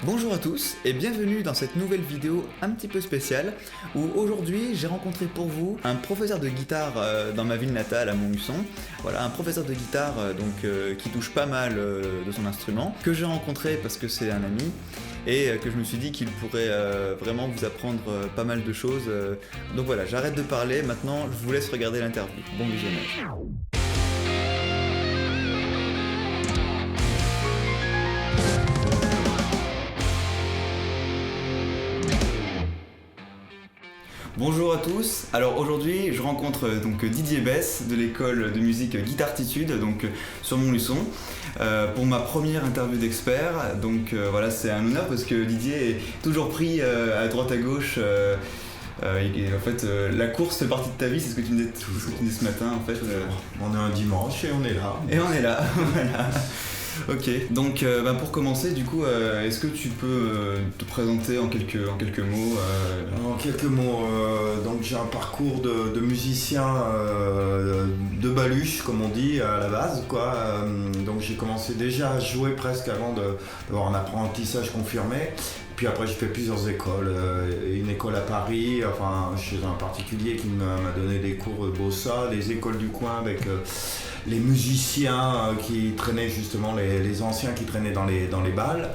Bonjour à tous et bienvenue dans cette nouvelle vidéo un petit peu spéciale où aujourd'hui j'ai rencontré pour vous un professeur de guitare dans ma ville natale à Montluçon. Voilà, un professeur de guitare qui touche pas mal de son instrument, que j'ai rencontré parce que c'est un ami et que je me suis dit qu'il pourrait vraiment vous apprendre pas mal de choses. Donc voilà, j'arrête de parler, maintenant je vous laisse regarder l'interview. Bon visionnage. Bonjour à tous, alors aujourd'hui je rencontre Didier Besse de l'école de musique Guitartitude sur Montluçon pour ma première interview d'expert. Voilà, c'est un honneur parce que Didier est toujours pris à droite à gauche. En fait, la course fait partie de ta vie, c'est ce que tu me disais ce matin en fait. On est un dimanche et on est là. Et on est là, voilà. Ok, pour commencer, du coup, est-ce que tu peux te présenter en quelques mots En quelques mots, donc j'ai un parcours de musicien de baluche, comme on dit, à la base, quoi. Donc j'ai commencé déjà à jouer presque avant d'avoir un apprentissage confirmé. Puis après j'ai fait plusieurs écoles, une école à Paris, chez un particulier qui m'a donné des cours de bossa, des écoles du coin avec les musiciens qui traînaient justement, les anciens qui traînaient dans les balles,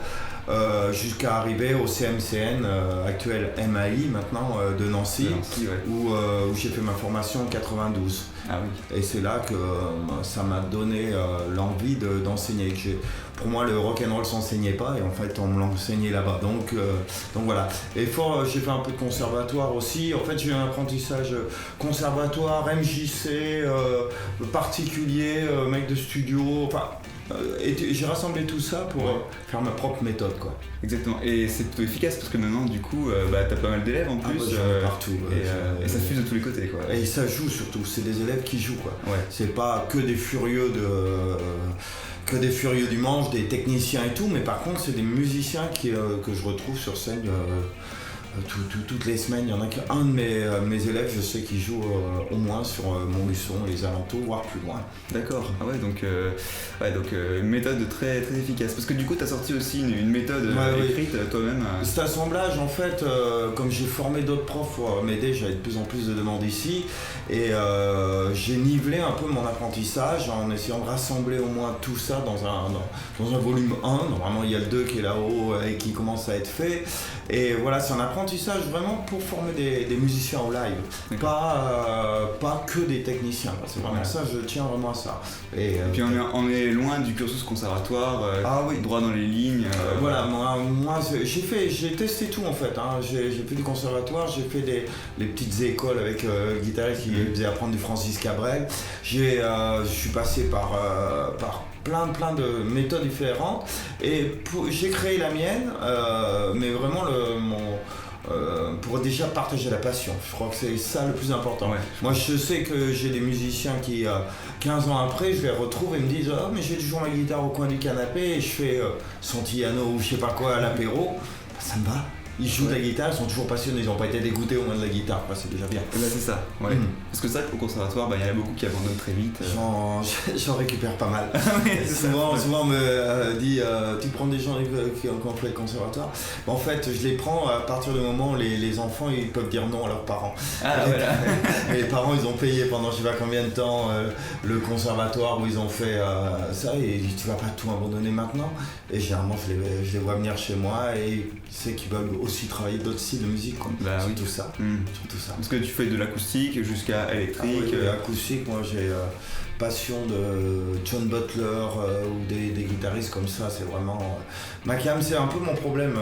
jusqu'à arriver au CMCN, actuel MAI maintenant, de Nancy, ouais. où j'ai fait ma formation en 92. Ah oui. Et c'est là que ça m'a donné l'envie d'enseigner. Pour moi, le rock'n'roll s'enseignait pas et en fait, on me l'enseignait là-bas. Donc voilà. Et j'ai fait un peu de conservatoire aussi. En fait, j'ai eu un apprentissage conservatoire, MJC, particulier, mec de studio. Et j'ai rassemblé tout ça pour faire ma propre méthode, quoi. Exactement, et c'est plutôt efficace parce que maintenant du coup t'as pas mal d'élèves en plus, partout, et ça fuse de tous les côtés, quoi. Et ça joue surtout, c'est des élèves qui jouent, quoi. Ouais. C'est pas que des furieux du manche, des techniciens et tout, mais par contre c'est des musiciens que je retrouve sur scène toutes les semaines. Il y en a qu'un de mes élèves, je sais, qui joue au moins sur Montluçon, les alentours, voire plus loin. D'accord, ah ouais, donc une méthode très, très efficace. Parce que du coup, tu as sorti aussi une méthode écrite toi-même. Cet assemblage, en fait, comme j'ai formé d'autres profs pour m'aider, j'avais de plus en plus de demandes ici. Et j'ai nivelé un peu mon apprentissage en essayant de rassembler au moins tout ça dans un volume 1. Normalement, il y a le 2 qui est là-haut et qui commence à être fait. Et voilà, c'est un apprentissage vraiment pour former des musiciens au live, pas que des techniciens. C'est vraiment ça, je tiens vraiment à ça. Et puis on est loin du cursus conservatoire, droit dans les lignes. Voilà, moi j'ai testé tout en fait. J'ai fait du conservatoire, j'ai fait les petites écoles avec guitaristes qui faisaient apprendre du Francis Cabrel. Je suis passé par plein de méthodes différentes et j'ai créé la mienne, mais vraiment pour déjà partager la passion. Je crois que c'est ça le plus important. Ouais. Moi je sais que j'ai des musiciens qui 15 ans après je les retrouve et me disent « Oh mais j'ai toujours ma guitare au coin du canapé et je fais Santillano ou je sais pas quoi à l'apéro ». Ça me va. Ils jouent de la guitare, ils sont toujours passionnés, ils n'ont pas été dégoûtés au moins de la guitare, c'est déjà bien. C'est ça, ouais. Parce que c'est vrai qu'au conservatoire, il y en a beaucoup qui abandonnent très vite. J'en récupère pas mal. Souvent on me dit tu prends des gens qui ont fait le conservatoire. En fait, je les prends à partir du moment où les enfants ils peuvent dire non à leurs parents. Voilà. Les parents ils ont payé pendant je sais pas combien de temps le conservatoire où ils ont fait ça et tu vas pas tout abandonner maintenant. Et généralement je les vois venir chez moi et c'est qu'ils veulent aussi travailler d'autres styles de musique, quoi. Surtout ça. Parce que tu fais de l'acoustique jusqu'à électrique. Acoustique, moi j'ai passion de John Butler ou des guitaristes comme ça, c'est vraiment ma cam, c'est un peu mon problème.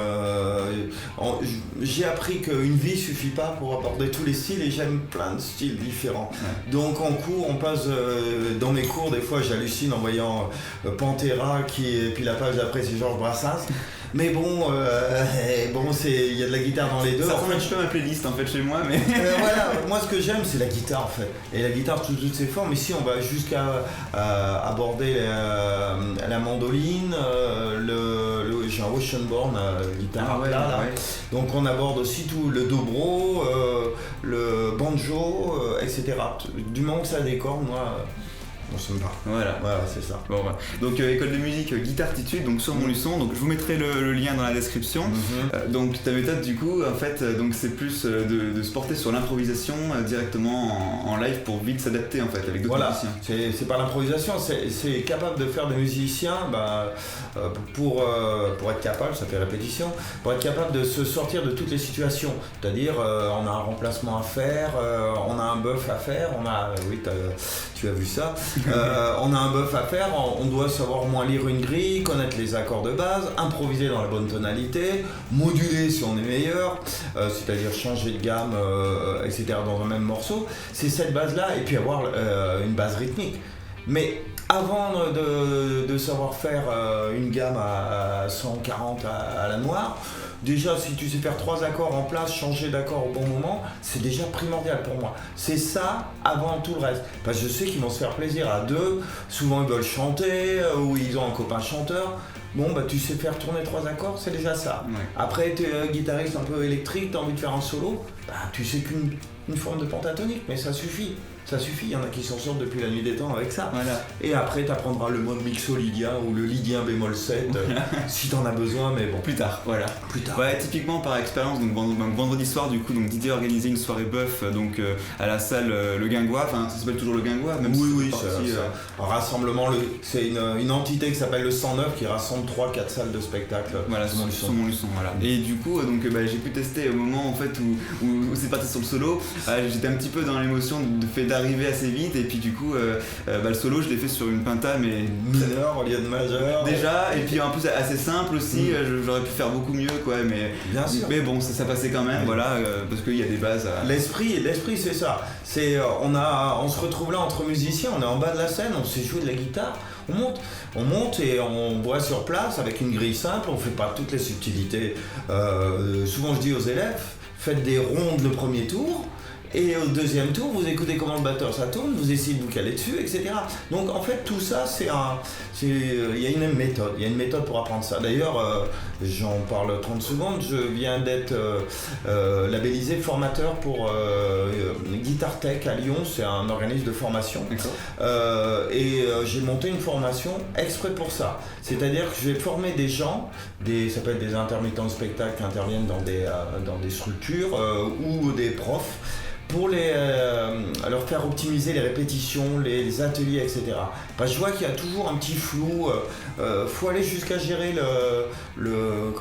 J'ai appris qu'une vie suffit pas pour aborder tous les styles et j'aime plein de styles différents. Ouais. Donc en cours, on passe dans mes cours, des fois j'hallucine en voyant Pantera et puis la page d'après c'est Georges Brassens. Mais il y a de la guitare dans les deux. Ça ressemble un petit peu à ma playlist en fait chez moi, mais voilà, moi ce que j'aime c'est la guitare en fait. Et la guitare sous toutes ses formes. Ici on va jusqu'à aborder la mandoline, j'ai un Oceanborn guitare là. Donc on aborde aussi tout le dobro, le banjo, etc. Du moment que ça a des cordes, moi on se bat. Voilà, c'est ça. Bon, voilà. Donc école de musique Guitartitude, donc sur Montluçon, donc je vous mettrai le lien dans la description. Donc ta méthode du coup en fait donc c'est plus de se porter sur l'improvisation directement en live pour vite s'adapter en fait avec d'autres musiciens. C'est pas l'improvisation, c'est capable de faire des musiciens pour être capable, ça fait répétition, pour être capable de se sortir de toutes les situations. C'est-à-dire on a un remplacement à faire, on a un buff à faire, tu as vu ça. On a un buff à faire, on doit savoir au moins lire une grille, connaître les accords de base, improviser dans la bonne tonalité, moduler si on est meilleur, c'est-à-dire changer de gamme, etc. dans un même morceau. C'est cette base-là, et puis avoir une base rythmique. Mais avant de savoir faire une gamme à 140 à la noire, déjà si tu sais faire 3 accords en place, changer d'accord au bon moment, c'est déjà primordial pour moi. C'est ça avant tout le reste. Parce que je sais qu'ils vont se faire plaisir à 2, souvent ils veulent chanter, ou ils ont un copain chanteur. Bon tu sais faire tourner 3 accords, c'est déjà ça. Ouais. Après tu es guitariste un peu électrique, tu as envie de faire un solo, tu sais qu'une forme de pentatonique, mais ça suffit. Ça suffit, il y en a qui s'en sortent depuis la nuit des temps avec ça. Voilà. Et après, tu apprendras le mode mixolydien ou le lydien bémol 7 si tu en as besoin, mais bon. Plus tard. Ouais, typiquement par expérience, donc vendredi soir, du coup, donc Didier a organisé une soirée bœuf à la salle Le Guingois, enfin ça s'appelle toujours Le Guingois, même oui, c'est un rassemblement, c'est une entité qui s'appelle le 109 qui rassemble 3-4 salles de spectacle sur Montluçon. Voilà. Et du coup, j'ai pu tester au moment en fait où c'est parti sur le solo, j'étais un petit peu dans l'émotion de fait d'arriver assez vite et puis du coup le solo je l'ai fait sur une pinta mais mineur au lieu de majeur déjà et puis en plus assez simple aussi, j'aurais pu faire beaucoup mieux quoi, bien sûr. Mais bon ça passait quand même, parce qu'il y a des bases à... L'esprit c'est ça, on se retrouve là entre musiciens, on est en bas de la scène, on sait jouer de la guitare, on monte et on voit sur place avec une grille simple, on fait pas toutes les subtilités. Souvent je dis aux élèves, faites des rondes le premier tour. Et au deuxième tour, vous écoutez comment le batteur ça tourne, vous essayez de vous caler dessus, etc. Donc en fait tout ça, il y a une méthode pour apprendre ça. D'ailleurs, j'en parle 30 secondes, je viens d'être labellisé formateur pour Guitar Tech à Lyon, c'est un organisme de formation. Et j'ai monté une formation exprès pour ça. C'est-à-dire que je vais former des gens, ça peut être des intermittents de spectacle qui interviennent dans des structures ou des profs, pour leur faire optimiser les répétitions, les ateliers, etc. Parce que je vois qu'il y a toujours un petit flou, faut aller jusqu'à gérer le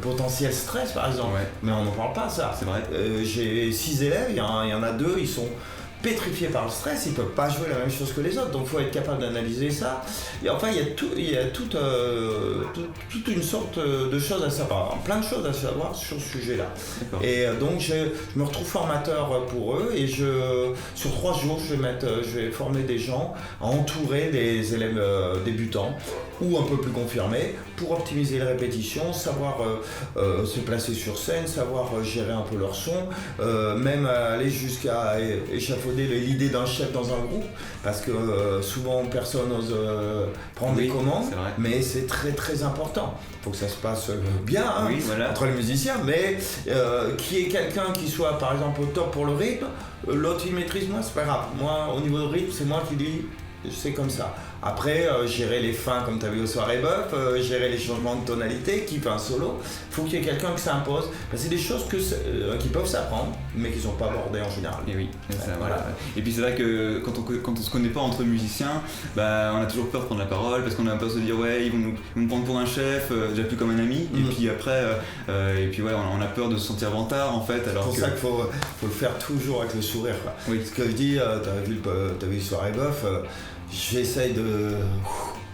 potentiel stress par exemple, mais on n'en parle pas ça. C'est vrai. J'ai 6 élèves, il y en a 2, ils sont pétrifiés par le stress, ils peuvent pas jouer la même chose que les autres, donc il faut être capable d'analyser ça. Et enfin, il y a toute une sorte de choses à savoir, plein de choses à savoir sur ce sujet-là. Et donc je me retrouve formateur pour eux et sur 3 jours, je vais former des gens à entourer des élèves débutants ou un peu plus confirmés pour optimiser les répétitions, savoir se placer sur scène, savoir gérer un peu leur son, même aller jusqu'à échafauder l'idée d'un chef dans un groupe, parce que souvent personne n'ose prendre des commandes, mais c'est très très important. Il faut que ça se passe bien entre les musiciens, mais qu'il y ait quelqu'un qui soit par exemple au top pour le rythme, l'autre il maîtrise moins, c'est pas grave. Moi au niveau de rythme, c'est moi qui dis c'est comme ça. Après, gérer les fins comme tu as vu aux soirées bœuf, gérer les changements de tonalité, qui fait un solo, il faut qu'il y ait quelqu'un qui s'impose. C'est des choses qui peuvent s'apprendre, mais qui ne sont pas abordées en général. Et oui, voilà. Et puis c'est vrai que quand on se connaît pas entre musiciens, on a toujours peur de prendre la parole, parce qu'on a peur de se dire ils vont nous prendre pour un chef, déjà plus comme un ami, et puis après, on a peur de se sentir vantard en fait. C'est pour ça qu'il faut le faire toujours avec le sourire. Oui. Ce que je dis, t'as vu soirée bœuf, j'essaye de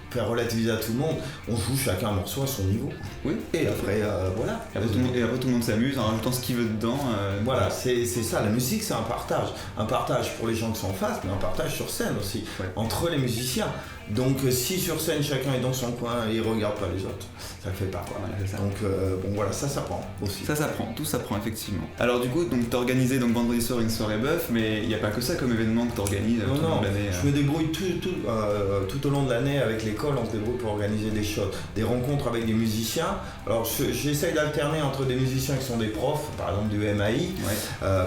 faire relativiser à tout le monde. On joue chacun un morceau à son niveau. Oui. Et après, voilà. Et après tout le monde s'amuse en rajoutant ce qu'il veut dedans. Voilà, c'est ça. La musique, c'est un partage. Un partage pour les gens qui sont en face, mais un partage sur scène aussi, entre les musiciens. Donc si sur scène chacun est dans son coin et il regarde pas les autres, ça le fait pas quoi. Ouais, c'est ça. Donc bon voilà, ça s'apprend aussi. Ça s'apprend, tout s'apprend effectivement. Alors du coup, donc t'as organisé donc vendredi soir une soirée bœuf, mais il n'y a pas que ça comme événement que t'organises tout au long de l'année. Je me débrouille tout au long de l'année avec l'école, on se débrouille pour organiser des choses, des rencontres avec des musiciens. Alors j'essaye d'alterner entre des musiciens qui sont des profs, par exemple du MAI,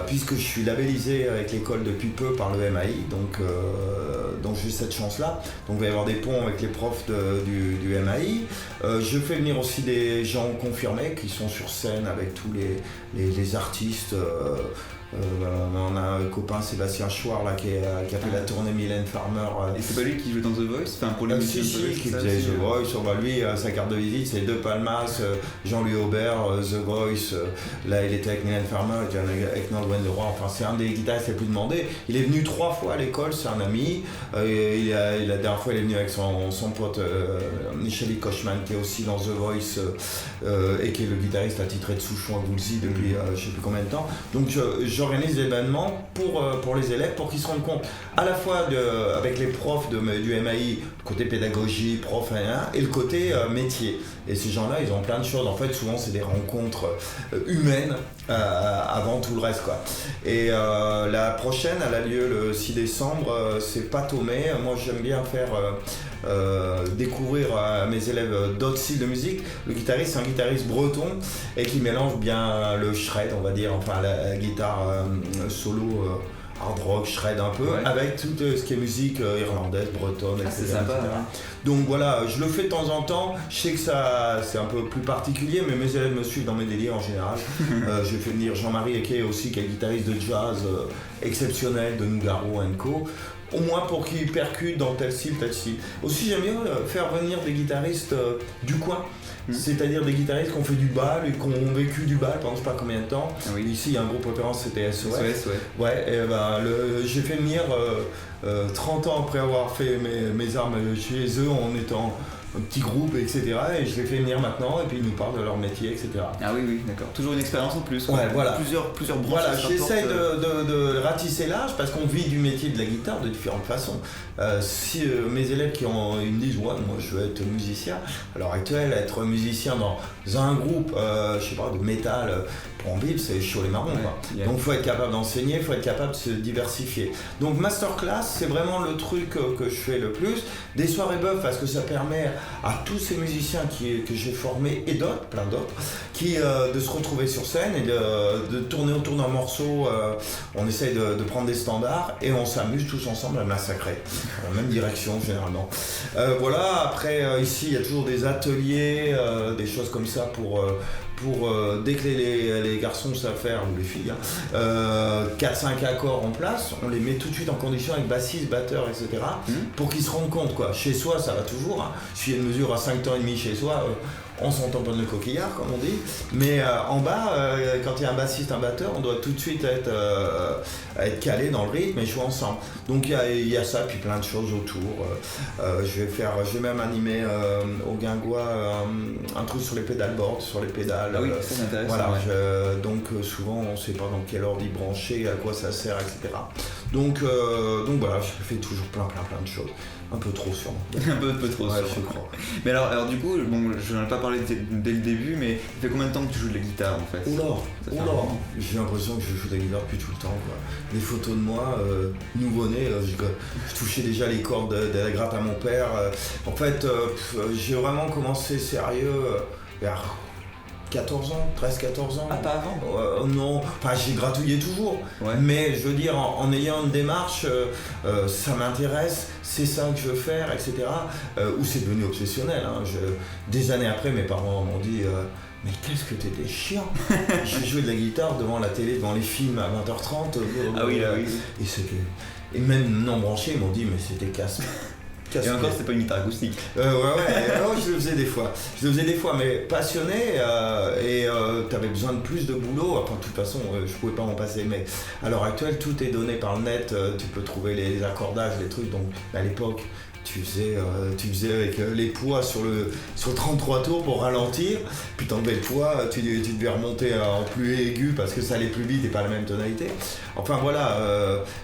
puisque je suis labellisé avec l'école depuis peu par le MAI, donc j'ai cette chance-là. Donc il va y avoir des ponts avec les profs du MAI. Je fais venir aussi des gens confirmés qui sont sur scène avec tous les artistes. On a un copain Sébastien Chouard là, qui a fait la tournée Mylène Farmer. Et c'est pas lui qui joue dans The Voice, enfin pour les musiciens qui faisait The Voice. Lui, sa carte de visite c'est De Palmas, Jean-Louis Aubert, The Voice. Là il était avec Mylène Farmer, il était avec Nolwenn Leroy. Enfin c'est un des guitaristes les plus demandés. Il est venu 3 fois à l'école, c'est un ami. La dernière fois il est venu avec son pote Michel Kochman qui est aussi dans The Voice et qui est le guitariste attitré de Souchon à Woolsey depuis je sais plus combien de temps. Donc j'organise des événements pour les élèves pour qu'ils se rendent compte à la fois avec les profs du MAI, côté pédagogie, prof, et le côté métier. Et ces gens-là, ils ont plein de choses. En fait, souvent, c'est des rencontres humaines avant tout le reste, quoi. Et la prochaine, elle a lieu le 6 décembre. C'est pas Tomé. Moi, j'aime bien faire découvrir à mes élèves d'autres styles de musique. Le guitariste, c'est un guitariste breton et qui mélange bien le shred, on va dire, enfin la guitare solo hard rock, shred un peu, avec tout ce qui est musique irlandaise, bretonne, etc. C'est sympa, etc. Donc voilà, je le fais de temps en temps. Je sais que ça c'est un peu plus particulier, mais mes élèves me suivent dans mes délires en général. J'ai fait venir Jean-Marie Eke aussi, qui est guitariste de jazz exceptionnel de Nougaro & Co. Au moins pour qu'ils percutent dans tel style, tel style. Aussi j'aime bien faire venir des guitaristes du coin. C'est-à-dire des guitaristes qui ont fait du bal et qui ont vécu du bal pendant je sais pas combien de temps. Ici il y a un groupe référence, c'était SOS. J'ai fait venir 30 ans après avoir fait mes armes chez eux en étant un petit groupe, etc. Et je les fais venir maintenant et puis ils nous parlent de leur métier, etc. Ah oui, d'accord. Toujours une expérience en plus. Voilà. Plusieurs branches. Voilà, j'essaye de ratisser l'âge parce qu'on vit du métier de la guitare de différentes façons. Si mes élèves ils me disent moi je veux être musicien, à l'heure actuelle être musicien dans un groupe je sais pas de métal en ville c'est chaud les marrons quoi. Donc il faut être capable d'enseigner, il faut être capable de se diversifier. Donc masterclass c'est vraiment le truc que je fais le plus. Des soirées bœuf parce que ça permet à tous ces musiciens que j'ai formés et d'autres, plein d'autres, de se retrouver sur scène et de tourner autour d'un morceau. On essaye de prendre des standards et on s'amuse tous ensemble à massacrer. Dans la même direction généralement. Voilà, après ici il y a toujours des ateliers, des choses comme ça pour dès que les garçons savent faire, ou les filles, 4-5 accords en place, on les met tout de suite en condition avec bassiste, batteur, etc. Pour qu'ils se rendent compte quoi. Chez soi ça va toujours, hein. Si il y a une mesure à 5 temps et demi chez soi, on s'entend pas de le coquillard comme on dit, mais en bas, quand il y a un bassiste, un batteur, on doit tout de suite être calé dans le rythme et jouer ensemble. Donc il y a ça, puis plein de choses autour. Je vais même animer au Guingois un truc sur les pédalboards, sur les pédales. Ah oui, ça m'intéresse. Voilà, donc souvent on sait pas dans quel ordre y brancher, à quoi ça sert, etc. Donc voilà, je fais toujours plein de choses. Un peu trop sûrement. Un peu trop sûrement. Je crois. Mais alors du coup, je n'en ai pas parlé dès le début, mais ça fait combien de temps que tu joues de la guitare en fait? Oula, j'ai l'impression que je joue de la guitare depuis tout le temps quoi. Les photos de moi, nouveau-né, je touchais déjà les cordes de la gratte à mon père. En fait, j'ai vraiment commencé sérieux vers 14 ans, 13-14 ans. Ah, pas avant Non, enfin j'ai gratouillé toujours, mais je veux dire en ayant une démarche, ça m'intéresse, c'est ça que je veux faire, etc. Où c'est devenu obsessionnel. Hein. Des années après, mes parents m'ont dit mais qu'est-ce que t'étais chiant. J'ai joué de la guitare devant la télé, devant les films à 20h30. Ah oui. Et même non branchés, ils m'ont dit mais c'était casse. Et encore, c'était pas une guitare acoustique. Non, je le faisais des fois. Mais passionné et t'avais besoin de plus de boulot. Enfin, de toute façon, je pouvais pas m'en passer. Mais à l'heure actuelle, tout est donné par le net. Tu peux trouver les accordages, les trucs. Donc, à l'époque, tu faisais avec les poids sur le 33 tours pour ralentir, puis t'enlevais le poids, tu devais remonter en plus aigu parce que ça allait plus vite et pas la même tonalité. Enfin voilà,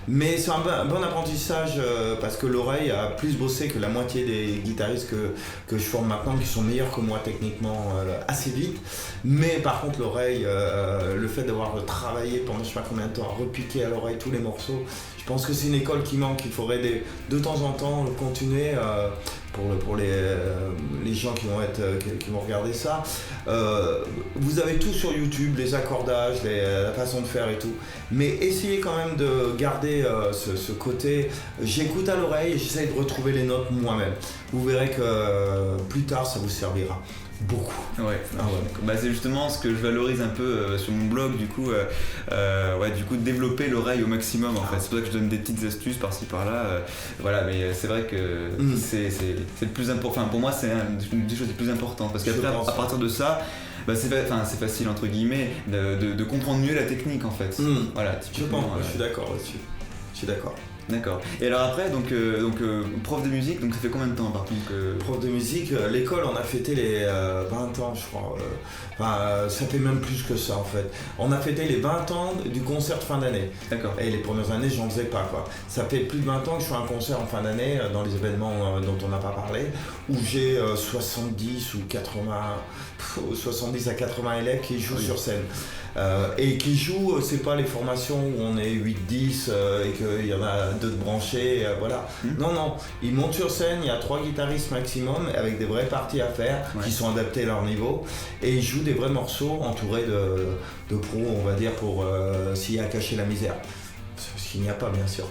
mais c'est un bon apprentissage parce que l'oreille a plus bossé que la moitié des guitaristes que je forme maintenant, qui sont meilleurs que moi techniquement assez vite. Mais par contre l'oreille, le fait d'avoir travaillé pendant je sais pas combien de temps à repiquer à l'oreille tous les morceaux, je pense que c'est une école qui manque. Il faudrait de temps en temps le continuer pour les gens qui vont regarder ça. Vous avez tout sur YouTube, les accordages, la façon de faire et tout. Mais essayez quand même de garder ce côté. J'écoute à l'oreille et j'essaye de retrouver les notes moi-même. Vous verrez que plus tard ça vous servira. Beaucoup. Ouais. Bah, c'est justement ce que je valorise un peu sur mon blog, du coup développer l'oreille au maximum en fait. C'est pour ça que je donne des petites astuces par-ci par-là. Voilà, mais c'est vrai que c'est le plus important. Enfin, pour moi, c'est une des choses les plus importantes parce qu'après, à partir de ça, bah, c'est facile entre guillemets de comprendre mieux la technique en fait. Voilà, typiquement. Je suis d'accord là-dessus. Je suis d'accord. D'accord. Et alors après, donc prof de musique, donc ça fait combien de temps par contre Prof de musique, l'école, on a fêté les 20 ans, je crois. Ça fait même plus que ça en fait. On a fêté les 20 ans du concert de fin d'année. D'accord. Et les premières années, j'en faisais pas quoi. Ça fait plus de 20 ans que je fais un concert en fin d'année dans les événements dont on n'a pas parlé, où j'ai 70 ou 80, 70 à 80 élèves qui jouent sur scène. Et qui jouent, c'est pas les formations où on est 8-10 et qu'il y en a 2 de branchés, voilà. Non, ils montent sur scène, il y a 3 guitaristes maximum avec des vraies parties à faire qui sont adaptées à leur niveau, et ils jouent des vrais morceaux entourés de pros, on va dire, pour s'il y a caché la misère. Ce qu'il n'y a pas bien sûr.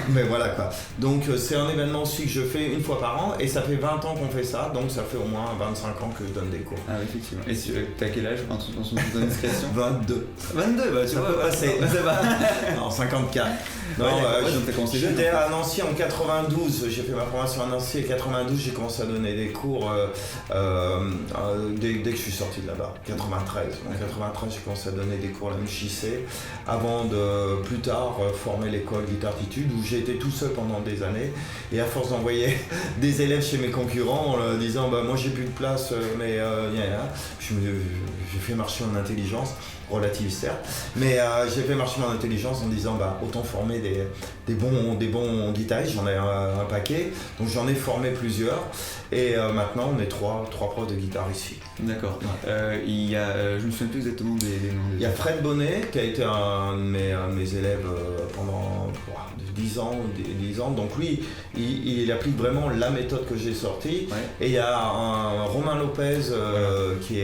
Mais voilà quoi. Donc c'est un événement aussi que je fais une fois par an et ça fait 20 ans qu'on fait ça, donc ça fait au moins 25 ans que je donne des cours. Ah oui, effectivement. Et t'as quel âge en son indiscrétion? 22. 22, bah tu vois, ça va. Non, 54. Non, j'étais à Nancy en 92, j'ai fait ma formation à Nancy et 92 j'ai commencé à donner des cours dès que je suis sorti de là-bas, 93. En 93 j'ai commencé à donner des cours à la MJC avant de plus tard former l'école Guitartitude où j'ai été tout seul pendant des années, et à force d'envoyer des élèves chez mes concurrents en leur disant moi j'ai plus de place j'ai fait marcher mon intelligence, relative certes, mais j'ai fait marcher mon intelligence en disant autant former des bons guitaristes. J'en ai un paquet, donc j'en ai formé plusieurs, et maintenant on est trois profs de guitare ici. D'accord. Ouais. Il y a, je ne me souviens plus exactement des noms. Il y a Fred Bonnet qui a été un de mes élèves pendant 10 ans, donc lui il applique vraiment la méthode que j'ai sortie. Et il y a un Romain Lopez qui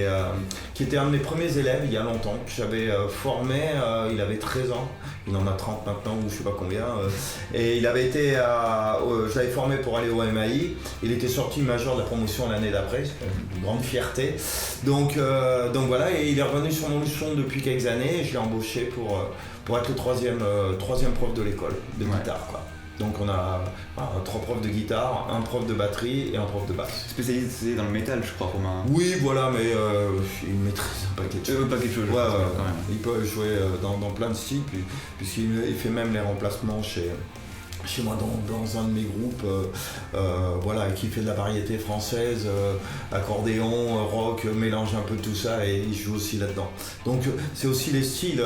était un de mes premiers élèves il y a longtemps, que j'avais formé, il avait 13 ans, il en a 30 maintenant ou je sais pas combien, et il avait été je l'avais formé pour aller au MAI, il était sorti major de la promotion l'année d'après, une grande fierté, donc voilà, et il est revenu sur mon leçon depuis quelques années, et je l'ai embauché pour être le troisième prof de l'école de guitare quoi. Donc on a 3 profs de guitare, un prof de batterie et un prof de basse. Spécialisé dans le métal, je crois, Romain. Oui, voilà, mais il maîtrise un paquet de choses. Pas quelque chose. Ouais, il peut jouer dans plein de styles, puisqu'il fait même les remplacements chez moi dans un de mes groupes, voilà, qui fait de la variété française, accordéon, rock, mélange un peu de tout ça, et il joue aussi là-dedans. Donc c'est aussi les styles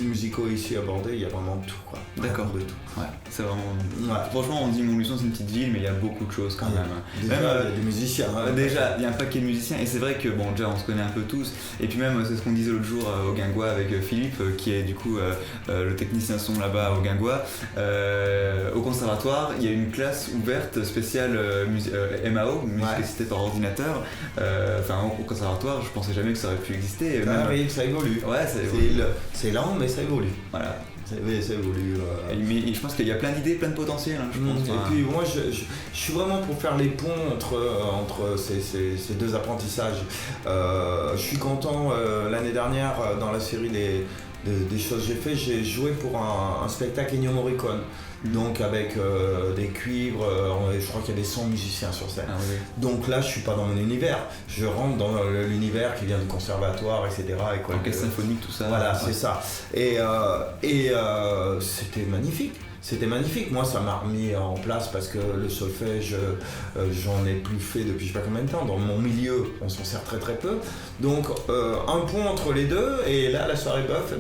musicaux ici abordés, il y a vraiment de tout quoi. D'accord. De tout. Ouais, c'est vraiment. Ouais. Franchement, on dit Montluçon c'est une petite ville, mais il y a beaucoup de choses quand même. Déjà, il y a des musiciens. Déjà, il y a un paquet de musiciens, et c'est vrai que déjà on se connaît un peu tous. Et puis même, c'est ce qu'on disait l'autre jour au Guingois avec Philippe, qui est du coup le technicien son là-bas au Guingois. Au conservatoire, il y a une classe ouverte spéciale MAO, musique assistée par ordinateur. Au conservatoire, je pensais jamais que ça aurait pu exister. Oui, ça évolue. Ouais, ça évolue. C'est lent, mais ça évolue. Voilà. Ça évolue. Mais je pense qu'il y a plein d'idées, plein de potentiel. Je pense. Et puis moi, je suis vraiment pour faire les ponts entre ces deux apprentissages. Je suis content, l'année dernière, dans la série des choses que j'ai fait, j'ai joué pour un spectacle Ennio Morricone. Donc avec des cuivres, je crois qu'il y avait 100 musiciens sur scène. Donc là je suis pas dans mon univers, je rentre dans l'univers qui vient du conservatoire, etc. Orchestre symphonique, tout ça. Voilà, c'est ça. Et c'était magnifique. c'était magnifique. Moi, ça m'a remis en place parce que le solfège, j'en ai plus fait depuis je sais pas combien de temps. Dans mon milieu, on s'en sert très très peu. Donc, un pont entre les deux. Et là, la soirée Buff,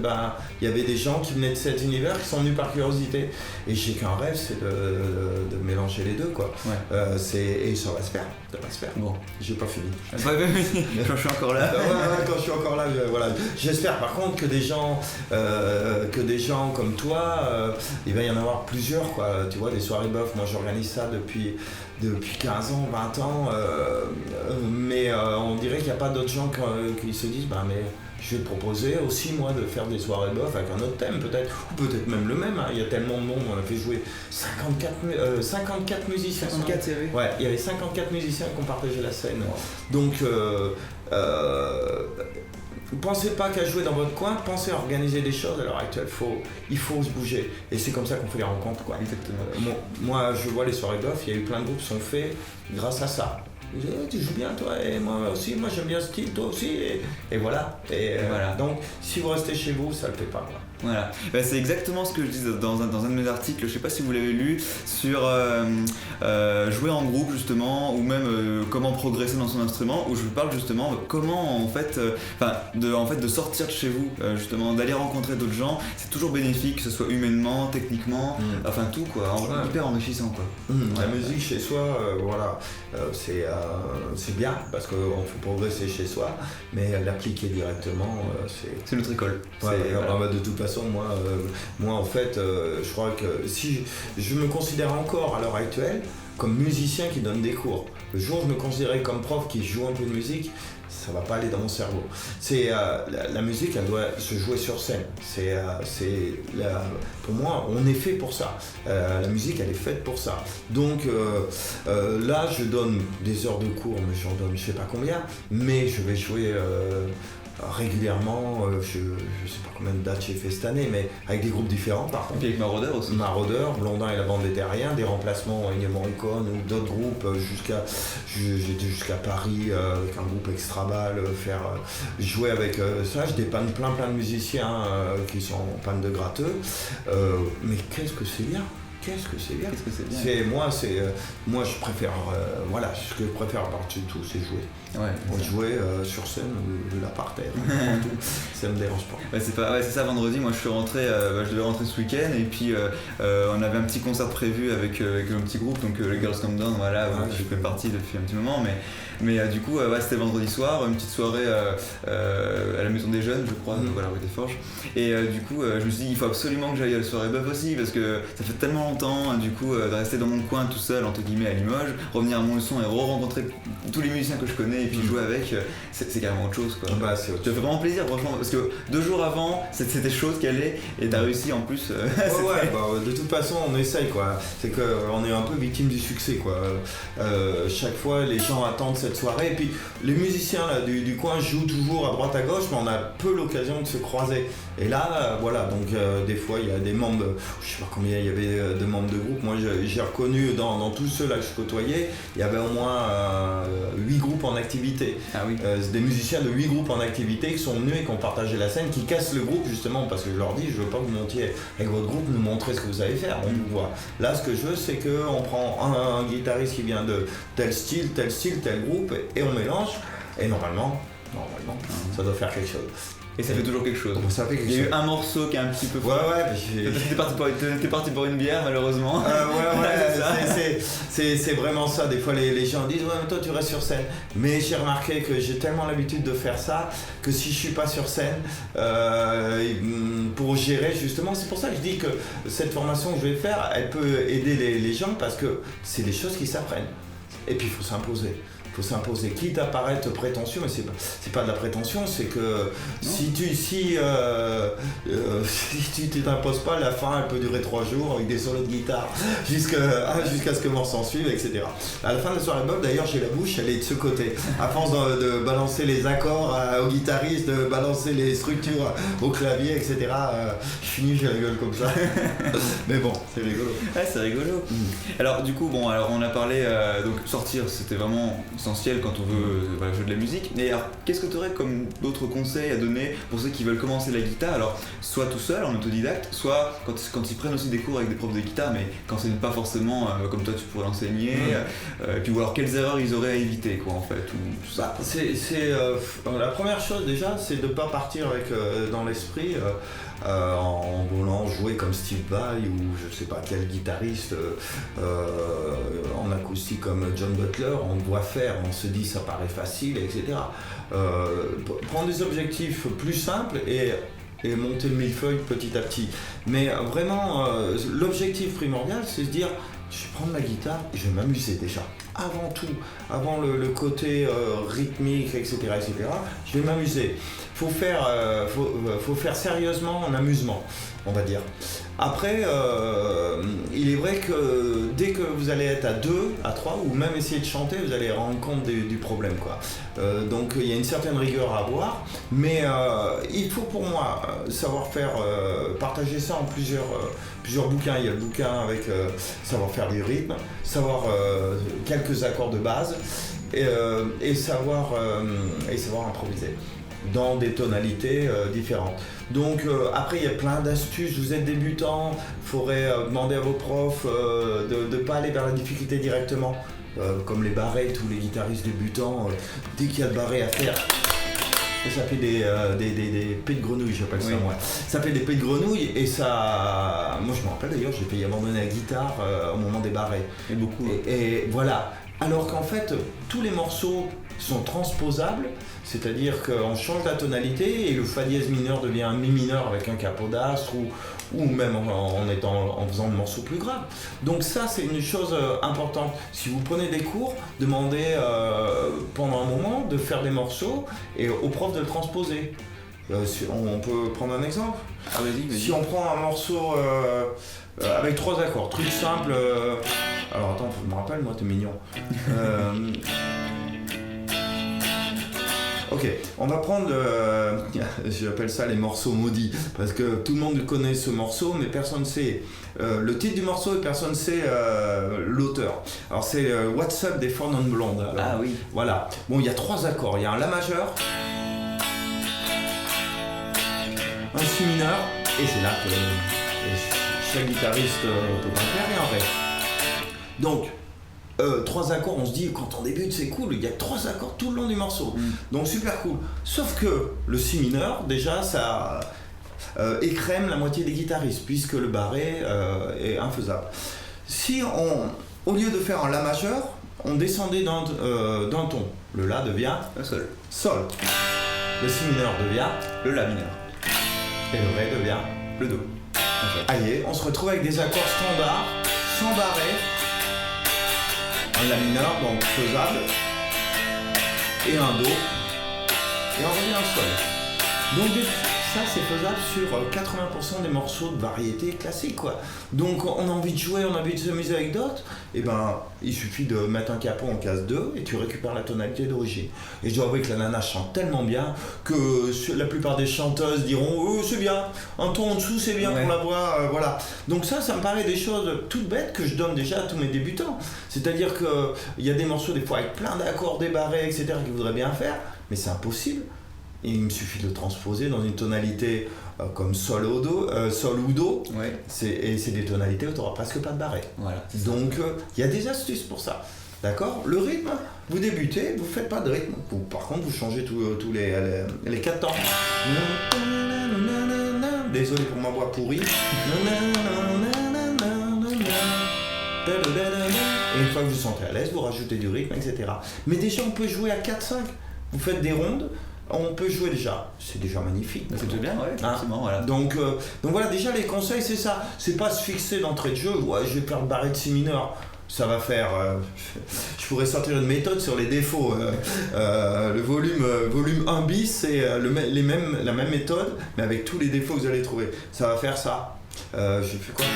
il y avait des gens qui venaient de cet univers, qui sont venus par curiosité. Et j'ai qu'un rêve, c'est de mélanger les deux, quoi. Ouais. Et ça va se faire. Ça va se faire. Bon, j'ai pas fini. Quand je suis encore là. Quand je suis encore là, voilà. J'espère par contre que des gens comme toi, il va y en avoir plusieurs, quoi. Tu vois, des soirées Buff, moi j'organise ça depuis 15 ans, 20 ans, mais on dirait qu'il n'y a pas d'autres gens qui se disent, mais je vais te proposer aussi moi de faire des soirées Buff avec un autre thème peut-être, ou peut-être même le même, hein. Il y a tellement de monde, on a fait jouer 54 musiciens. 54 séries. Ouais, il y avait 54 musiciens qui ont partagé la scène. Wow. Donc, pensez pas qu'à jouer dans votre coin, pensez à organiser des choses à l'heure actuelle, il faut se bouger. Et c'est comme ça qu'on fait les rencontres, quoi. Exactement. Moi, je vois les soirées Buff, il y a eu plein de groupes qui sont faits grâce à ça. Tu joues bien toi, et moi aussi, moi j'aime bien ce style, toi aussi, et voilà. Voilà. Donc si vous restez chez vous, ça le fait pas, quoi. Voilà, c'est exactement ce que je dis dans un de mes articles, je sais pas si vous l'avez lu, sur jouer en groupe justement, ou même comment progresser dans son instrument, où je vous parle justement comment de sortir de chez vous, justement, d'aller rencontrer d'autres gens, c'est toujours bénéfique, que ce soit humainement, techniquement, enfin tout, quoi, hyper enrichissant, quoi. La musique chez soi, voilà, c'est bien, parce qu'on fait progresser chez soi, mais l'appliquer directement, c'est notre école. De toute façon, moi en fait, je crois que si je me considère encore à l'heure actuelle comme musicien qui donne des cours. Le jour où je me considérais comme prof qui joue un peu de musique, ça va pas aller dans mon cerveau. La musique, elle doit se jouer sur scène. Pour moi, on est fait pour ça. La musique, elle est faite pour ça. Donc là, je donne des heures de cours, mais j'en donne je sais pas combien, mais je vais jouer régulièrement, je sais pas combien de dates j'ai fait cette année, mais avec des groupes différents par contre. Et avec Maraudeur aussi. Maraudeur, Blondin et la bande des Terriens, des remplacements Ennio Morricone ou d'autres groupes, j'étais jusqu'à Paris avec un groupe Extrabal, jouer avec ça, je dépanne plein de musiciens qui sont en panne de gratteux, mais qu'est-ce que c'est bien! Qu'est-ce que c'est bien. Moi je préfère, ce que je préfère par-dessus tout, c'est jouer. Ouais, jouer sur scène ou là par terre, ça me dérange pas. C'est ça, vendredi, moi je suis rentré, je devais rentrer ce week-end et puis on avait un petit concert prévu avec un petit groupe, donc les Girls Come Down, je fais partie depuis un petit moment, mais du coup c'était vendredi soir, une petite soirée à la Maison des Jeunes, je crois, rue des Forges, et du coup je me suis dit il faut absolument que j'aille à la soirée Buff aussi, parce que ça fait tellement longtemps, du coup de rester dans mon coin tout seul entre guillemets à Limoges, revenir à Montluçon et rencontrer tous les musiciens que je connais et puis jouer avec, c'est carrément autre chose, quoi. Ça fait vraiment plaisir franchement, parce que 2 jours avant c'était chose qu'elle est et t'as réussi en plus. De toute façon on essaye, quoi. C'est qu'on est un peu victime du succès, quoi. Chaque fois les gens attendent cette soirée et puis les musiciens là, du coin jouent toujours à droite à gauche, mais on a peu l'occasion de se croiser. Et là donc des fois il y a des membres, je sais pas combien il y avait de membres de groupe. Moi j'ai reconnu dans tous ceux là que je côtoyais, il y avait au moins 8 groupes en activité. Ah oui. C'est des musiciens de 8 groupes en activité qui sont venus et qui ont partagé la scène, qui cassent le groupe justement parce que je leur dis je veux pas que vous montiez avec votre groupe, nous montrer ce que vous savez faire, on vous voit. Là ce que je veux c'est qu'on prend un guitariste qui vient de tel style, tel groupe et on mélange et normalement ça doit faire quelque chose. Et ça fait toujours quelque chose. Il y a eu un morceau qui est un petit peu fort. T'es parti pour une bière malheureusement. C'est vraiment ça. Des fois les gens disent ouais mais toi tu restes sur scène. Mais j'ai remarqué que j'ai tellement l'habitude de faire ça que si je suis pas sur scène pour gérer justement, c'est pour ça que je dis que cette formation que je vais faire, elle peut aider les gens parce que c'est des choses qui s'apprennent. Et puis il faut s'imposer. Quitte à paraître prétentieux, mais c'est pas de la prétention, c'est que si tu t'imposes pas, la fin elle peut durer 3 jours avec des solos de guitare jusqu'à ce que mort s'en suive, etc. À la fin de la soirée Bob, d'ailleurs j'ai la bouche, elle est de ce côté. À force de balancer les accords au guitariste, de balancer les structures au clavier, etc. Je finis, j'ai la gueule comme ça. Mais bon, c'est rigolo. Ouais, c'est rigolo. Alors du coup, on a parlé, donc sortir, c'était vraiment essentiel quand on veut jouer de la musique. Mais alors, qu'est-ce que tu aurais comme d'autres conseils à donner pour ceux qui veulent commencer la guitare? Alors, soit tout seul, en autodidacte, soit quand ils prennent aussi des cours avec des profs de guitare, mais quand c'est pas forcément comme toi tu pourrais l'enseigner. Et puis voir quelles erreurs ils auraient à éviter, quoi, en fait. Ou tout ça. La première chose déjà, c'est de ne pas partir avec dans l'esprit en voulant jouer comme Steve Vai ou je sais pas quel guitariste en acoustique comme John Butler. On doit faire, on se dit ça paraît facile, etc. Prendre des objectifs plus simples et monter le millefeuille petit à petit. Mais vraiment, l'objectif primordial, c'est se dire je vais prendre la guitare et je vais m'amuser déjà. Avant tout, avant le côté rythmique, etc., je vais m'amuser. Faut faire sérieusement en amusement, on va dire. Après, il est vrai que dès que vous allez être à 2, à 3, ou même essayer de chanter, vous allez rendre compte du problème, quoi. Donc il y a une certaine rigueur à avoir, mais il faut pour moi savoir faire, partager ça en plusieurs bouquins. Il y a le bouquin avec savoir faire du rythme, savoir quelques accords de base et savoir improviser dans des tonalités différentes. Donc après il y a plein d'astuces, vous êtes débutant, il faudrait demander à vos profs de ne pas aller vers la difficulté directement, comme les barrés, tous les guitaristes débutants, dès qu'il y a le barré à faire, ça fait des pets de grenouille, j'appelle ça moi. Ça fait des pets de grenouille et ça... Moi je me rappelle d'ailleurs, j'ai failli abandonner la guitare au moment des barrés. Et beaucoup. Et voilà. Alors qu'en fait, tous les morceaux sont transposables, c'est-à-dire qu'on change la tonalité et le fa dièse mineur devient un mi mineur avec un capodastre ou même en faisant le morceau plus grave. Donc ça, c'est une chose importante. Si vous prenez des cours, demandez pendant un moment de faire des morceaux et au prof de le transposer. On peut prendre un exemple. Ah, vas-y. Si on prend un morceau avec 3 accords, truc simple. Alors attends, je me rappelle, moi, t'es mignon. Ok, on va prendre, j'appelle ça les morceaux maudits, parce que tout le monde connaît ce morceau, mais personne ne sait le titre du morceau et personne ne sait l'auteur. Alors c'est What's Up des Four Non Blondes. Alors, ah oui. Voilà. Bon, il y a 3 accords. Il y a un La majeur, un Si mineur, et c'est là que chaque guitariste peut pas le faire, et un Ré. Donc, 3 accords, on se dit quand on débute c'est cool, il y a 3 accords tout le long du morceau, donc super cool. Sauf que le Si mineur, déjà ça écrème la moitié des guitaristes puisque le barré est infaisable. Si au lieu de faire un La majeur, on descendait d'un ton, le La devient Sol, le Si mineur devient le La mineur et le Ré devient le Do. Allez, on se retrouve avec des accords standards, sans barré, un La mineur, donc faisable, et un Do, et on revient au Sol. Donc ça c'est faisable sur 80% des morceaux de variété classique, quoi. Donc on a envie de jouer, on a envie de s'amuser avec d'autres, et ben il suffit de mettre un capot en case 2 et tu récupères la tonalité d'origine. Et je dois avouer que la nana chante tellement bien que la plupart des chanteuses diront oh c'est bien, un ton en dessous c'est bien pour la voix, voilà. Donc ça me paraît des choses toutes bêtes que je donne déjà à tous mes débutants. C'est-à-dire qu'il y a des morceaux des fois avec plein d'accords débarrés, etc. qu'ils voudraient bien faire, mais c'est impossible. Et il me suffit de transposer dans une tonalité comme Sol ou Do, ouais. Et c'est des tonalités où tu n'auras presque pas de barré. Voilà, donc il y a des astuces pour ça. D'accord. Le rythme, vous débutez, vous ne faites pas de rythme. Par contre, vous changez tous les 4 temps. Désolé pour ma voix pourrie. Et une fois que vous sentez à l'aise, vous rajoutez du rythme, etc. Mais déjà, on peut jouer à 4-5. Vous faites des rondes. On peut jouer déjà, c'est déjà magnifique. C'est tout bien, ouais, effectivement, voilà. Donc voilà, déjà les conseils c'est ça, c'est pas se fixer d'entrée de jeu, ouais je vais faire le barré de Si mineur, ça va faire, je pourrais sortir une méthode sur les défauts, le volume 1 bis c'est la même méthode, mais avec tous les défauts que vous allez trouver, ça va faire ça. J'ai fait quoi ?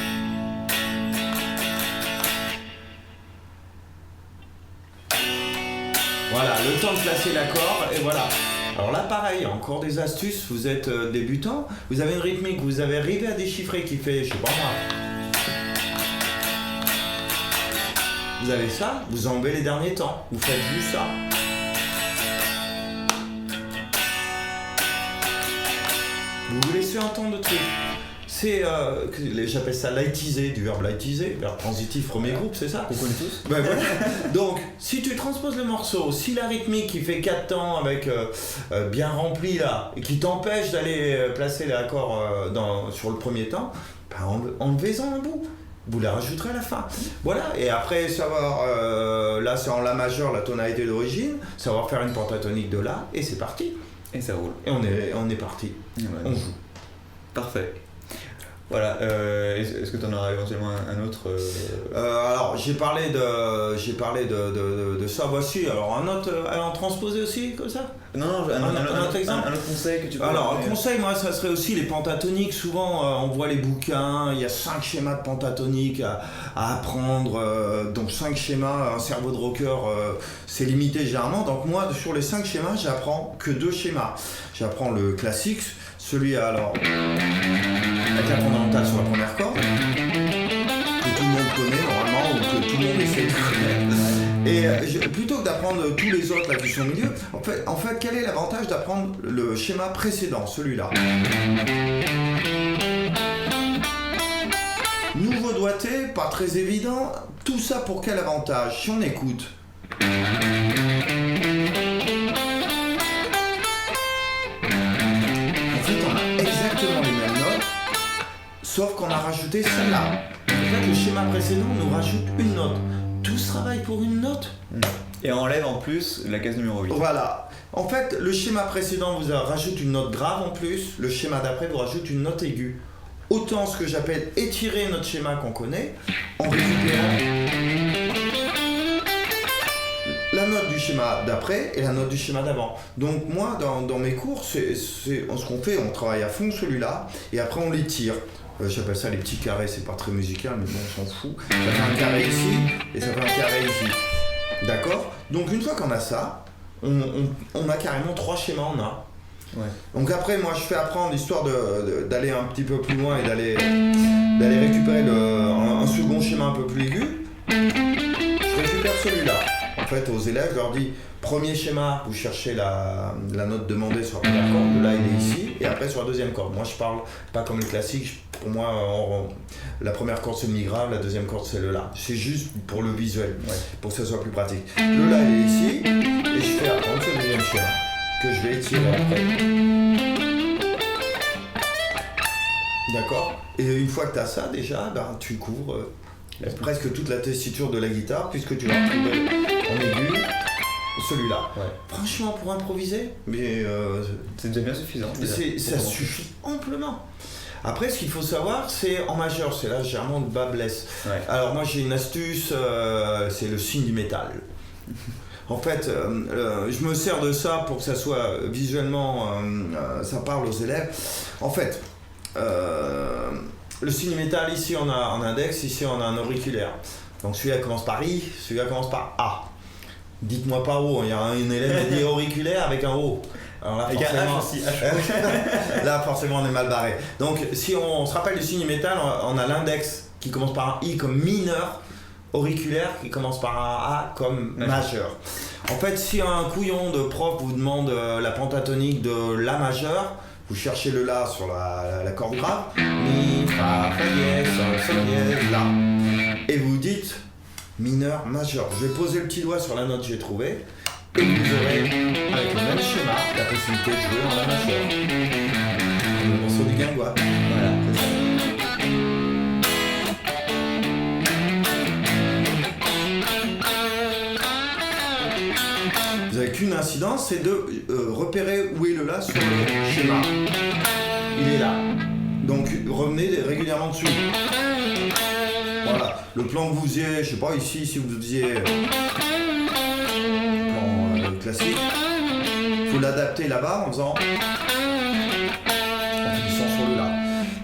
Voilà, le temps de placer l'accord, et voilà. Alors là, pareil, encore des astuces, vous êtes débutant, vous avez une rythmique, vous avez arrivé à déchiffrer qui fait, je sais pas moi, vous avez ça, vous enlevez les derniers temps, vous faites juste ça. Vous vous laissez entendre le truc. C'est, j'appelle ça lightiser, du verbe lightiser, verbe transitif premier groupe, c'est ça? On connaît tous. Ben voilà. Donc, si tu transposes le morceau, si la rythmique qui fait 4 temps avec bien rempli là, et qui t'empêche d'aller placer les accords sur le premier temps, ben enlevez-en un bout. Vous la rajouterez à la fin. Voilà, et après savoir, là c'est en La majeur, la tonalité d'origine, savoir faire une pentatonique de La, et c'est parti. Et ça roule. Et on est parti. Ouais. On joue. Parfait. Voilà, est-ce que tu en auras éventuellement un autre alors j'ai parlé de ça, voici, alors un autre à en transposer aussi, comme ça? Non, un autre exemple. Un autre conseil que tu peux Alors donner. un conseil, moi ça serait aussi les pentatoniques, souvent on voit les bouquins, il y a 5 schémas de pentatonique à apprendre, donc 5 schémas, un cerveau de rocker c'est limité généralement, donc moi sur les 5 schémas j'apprends que 2 schémas. J'apprends le classique, celui alors avec la fondamentale sur la première corde, que tout le monde connaît normalement, ou que tout le monde essaie de connaître. Et plutôt que d'apprendre tous les autres là qui sont au milieu, en fait quel est l'avantage d'apprendre le schéma précédent, celui-là? Nouveau doigté, pas très évident, tout ça pour quel avantage? Si on écoute. Sauf qu'on a rajouté celle-là. En fait, le schéma précédent nous rajoute une note. Tout ce travail pour une note. Et on enlève en plus la case numéro 8. Voilà. En fait, le schéma précédent vous rajoute une note grave en plus. Le schéma d'après vous rajoute une note aiguë. Autant ce que j'appelle étirer notre schéma qu'on connaît en récupérant la note du schéma d'après et la note du schéma d'avant. Donc moi, dans mes cours, c'est ce qu'on fait, on travaille à fond celui-là et après on l'étire. J'appelle ça les petits carrés, c'est pas très musical, mais bon, on s'en fout. Ça fait un carré ici et ça fait un carré ici. D'accord? Donc une fois qu'on a ça, on a carrément 3 schémas en un. Ouais. Donc après, moi je fais apprendre l'histoire d'aller un petit peu plus loin et d'aller récupérer un second schéma un peu plus aigu. Je récupère celui-là. En fait, aux élèves, je leur dis, premier schéma, vous cherchez la note demandée sur la première corde, là il est ici, et après sur la deuxième corde. Moi je parle pas comme le classique, pour moi la première corde c'est le mi grave, la deuxième corde c'est le la. C'est juste pour le visuel, pour que ça soit plus pratique. Le la il est ici, et je fais apprendre ce deuxième schéma, que je vais étirer après. D'accord? Et une fois que tu as ça déjà, ben, tu couvres presque toute la tessiture de la guitare, puisque tu vas retrouver en aigu celui-là. Ouais. Franchement, pour improviser, mais c'est déjà bien suffisant. Ça suffit amplement. Après, ce qu'il faut savoir, c'est en majeur, c'est là généralement le bas blesse. Ouais. Alors moi j'ai une astuce, c'est le signe du métal. En fait, je me sers de ça pour que ça soit visuellement, ça parle aux élèves. En fait, le signe métal, ici on a un index, ici on a un auriculaire. Donc celui-là commence par I, celui-là commence par A. Dites-moi pas O, il y a une élève qui dit auriculaire avec un O. Alors là, forcément, aussi, là, forcément, on est mal barré. Donc, si on se rappelle du signe métal, on a l'index qui commence par un I comme mineur, auriculaire qui commence par un A comme majeur. En fait, si un couillon de prof vous demande la pentatonique de La majeur, vous cherchez le La sur la corde grave, Mi, Fa, Fa dièse, Sol dièse, La. Et vous dites mineur, majeur. Je vais poser le petit doigt sur la note que j'ai trouvée. Et vous aurez, avec le même schéma, la possibilité de jouer en La majeur. Le morceau du guingois. Voilà, c'est ça. Vous n'avez qu'une incidence, c'est de repérer où est le La sur le schéma. Il est là. Donc revenez régulièrement dessus. Voilà. Le plan que vous faisiez, je sais pas, ici, si vous faisiez classique, il faut l'adapter là-bas en faisant, en finissant sur le La.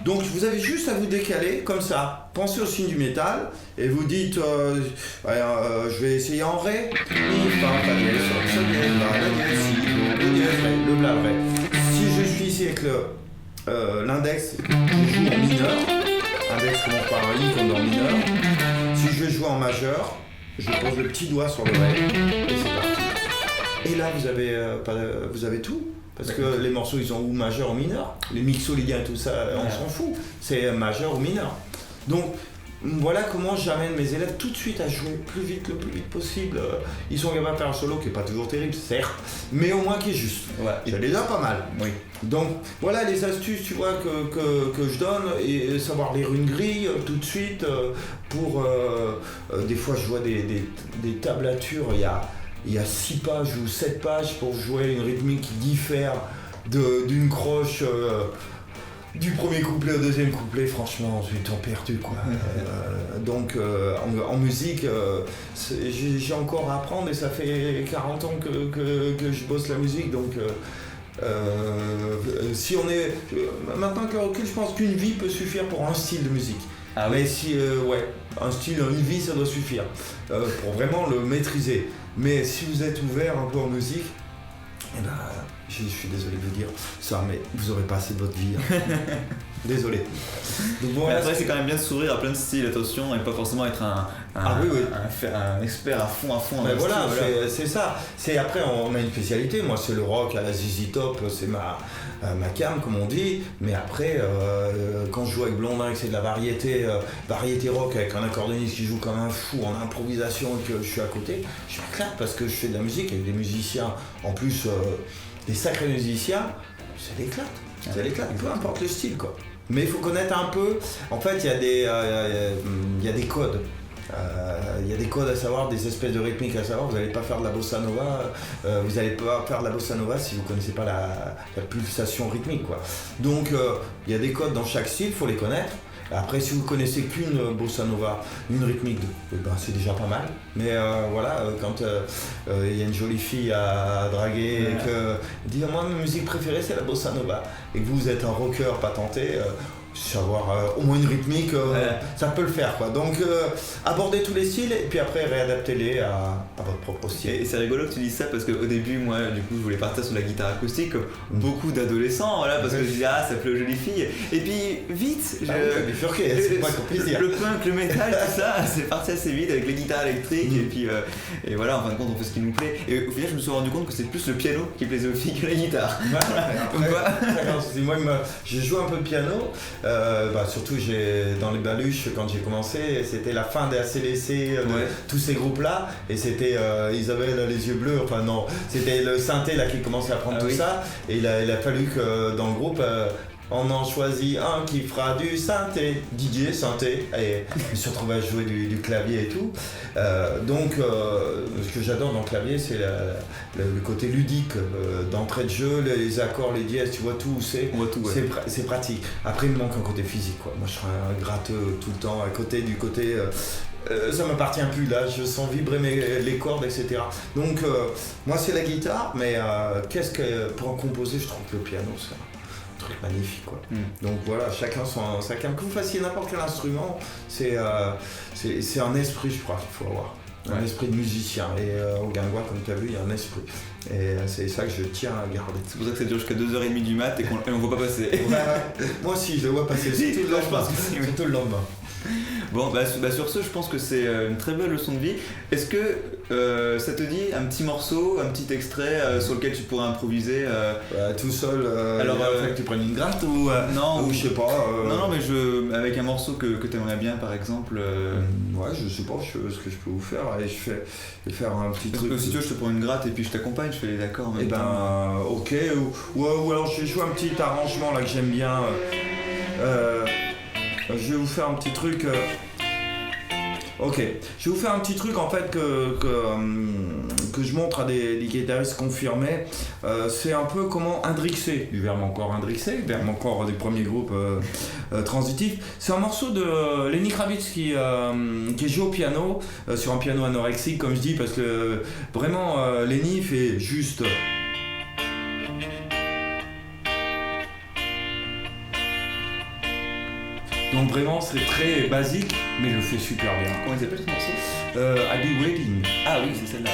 Donc vous avez juste à vous décaler comme ça, pensez au signe du métal et vous dites je vais essayer en Ré, Mi, Fa, Fa dièse, Sol dièse, La, La dièse, Si, Do dièse, Ré, le La, le Ré. Si je suis ici avec l'index, je joue en mineur, index commence par un I comme dans mineur. Si je vais jouer en majeur, je pose le petit doigt sur le ré et c'est parti. Et là vous avez tout. Parce que les morceaux ils sont ou majeur ou mineur. Les mixolydiens et tout ça, on s'en fout. C'est majeur ou mineur. Donc voilà comment j'amène mes élèves tout de suite à jouer le plus vite possible. Ils sont capables de faire un solo qui n'est pas toujours terrible, certes, mais au moins qui est juste. Ouais. C'est déjà pas mal. Oui. Donc voilà les astuces tu vois que je donne et savoir lire une grille tout de suite pour des fois je vois des tablatures, il y a 6 pages ou 7 pages pour jouer une rythmique qui diffère d'une croche du premier couplet au deuxième couplet, franchement, c'est temps perdu quoi. Donc en musique, j'ai encore à apprendre et ça fait 40 ans que je bosse la musique, donc si on est maintenant que recul, je pense qu'une vie peut suffire pour un style de musique. Ah oui. Mais si un style, une vie, ça doit suffire pour vraiment le maîtriser. Mais si vous êtes ouvert un peu en musique, eh ben, je suis désolé de vous dire ça, mais vous n'aurez pas assez de votre vie. Hein. Désolé. Donc bon, après, c'est quand même bien de s'ouvrir à plein de styles, attention, et pas forcément être un expert à fond. Mais voilà, c'est ça. Après, on a une spécialité. Moi, c'est le rock à la ZZ Top, c'est ma cam, comme on dit. Mais après, quand je joue avec Blondin, que c'est de la variété rock avec un accordéoniste qui joue comme un fou en improvisation et que je suis à côté, je m'éclate parce que je fais de la musique avec des musiciens, en plus des sacrés musiciens, ça l'éclate, peu importe le style quoi. Mais il faut connaître un peu, en fait il y a des codes. Il y a des codes à savoir, des espèces de rythmiques à savoir. Vous n'allez pas faire de la bossa nova, vous n'allez pas faire de la bossa nova si vous ne connaissez pas la pulsation rythmique quoi. Donc il y a des codes dans chaque style, il faut les connaître. Après, si vous connaissez qu'une bossa nova, une rythmique, c'est déjà pas mal. Mais voilà, quand il y a une jolie fille à draguer et que dit moi ma musique préférée c'est la bossa nova et que vous êtes un rocker patenté, savoir au moins une rythmique, ça peut le faire quoi. Donc abordez tous les styles et puis après réadaptez-les à votre propre style. Et c'est rigolo que tu dises ça parce qu'au début moi du coup je voulais partir sur la guitare acoustique comme beaucoup d'adolescents, voilà, parce que je disais ça plaît aux jolies filles et puis vite c'est pas avec plaisir. Le punk, le métal, tout ça c'est parti assez vite avec les guitares électriques et puis et voilà, en fin de compte on fait ce qui nous plaît et au final je me suis rendu compte que c'est plus le piano qui plaisait aux filles que la guitare. Moi j'ai joué un peu de piano. Surtout dans les baluches quand j'ai commencé, c'était la fin des ACDC, tous ces groupes là et c'était Isabelle les yeux bleus, enfin non, c'était le synthé là qui commençait à prendre ça et il a fallu que dans le groupe on en choisit un qui fera du synthé, DJ synthé, et je me suis retrouvé à jouer du clavier et tout. Donc ce que j'adore dans le clavier c'est le côté ludique, d'entrée de jeu, les accords, les dièses, tu vois tout où c'est. C'est pratique. Après il me manque un côté physique quoi. Moi je serais un gratteux tout le temps à côté du côté. Ça m'appartient plus là, je sens vibrer les cordes, etc. Donc moi c'est la guitare, mais pour en composer je trouve que le piano c'est un truc magnifique quoi. Donc voilà, chacun sa cam. Que vous fassiez n'importe quel instrument, c'est un esprit je crois qu'il faut avoir. Un esprit de musicien et au Guingois comme tu as vu il y a un esprit et c'est ça que je tiens à garder. C'est pour ça que ça dure jusqu'à 2h30 du mat et on voit pas passer. Moi aussi je le vois passer surtout le lendemain. Bon sur ce je pense que c'est une très belle leçon de vie. Est-ce que ça te dit un petit morceau, un petit extrait sur lequel tu pourrais improviser tout seul alors que tu prennes une gratte ou non ou je sais pas non mais avec un morceau que tu aimerais bien par exemple je sais pas ce que je peux vous faire et je vais faire un petit truc. Si tu veux je te prends une gratte et puis je t'accompagne, je fais les accords en même temps. Ok ou alors je vais jouer un petit arrangement là que j'aime bien. Je vais vous faire un petit truc. Ok, je vais vous faire un petit truc en fait que je montre à des guitaristes confirmés. C'est un peu comment Indrixé, du Vermancore Indrixé, Vermancore des premiers groupes transitifs. C'est un morceau de Lenny Kravitz qui joue au piano, sur un piano anorexique comme je dis, parce que vraiment Lenny fait juste. Donc vraiment c'est très basique mais il le fait super bien. Comment il s'appelle ce morceau? I'll Be Waiting. Ah oui c'est celle-là.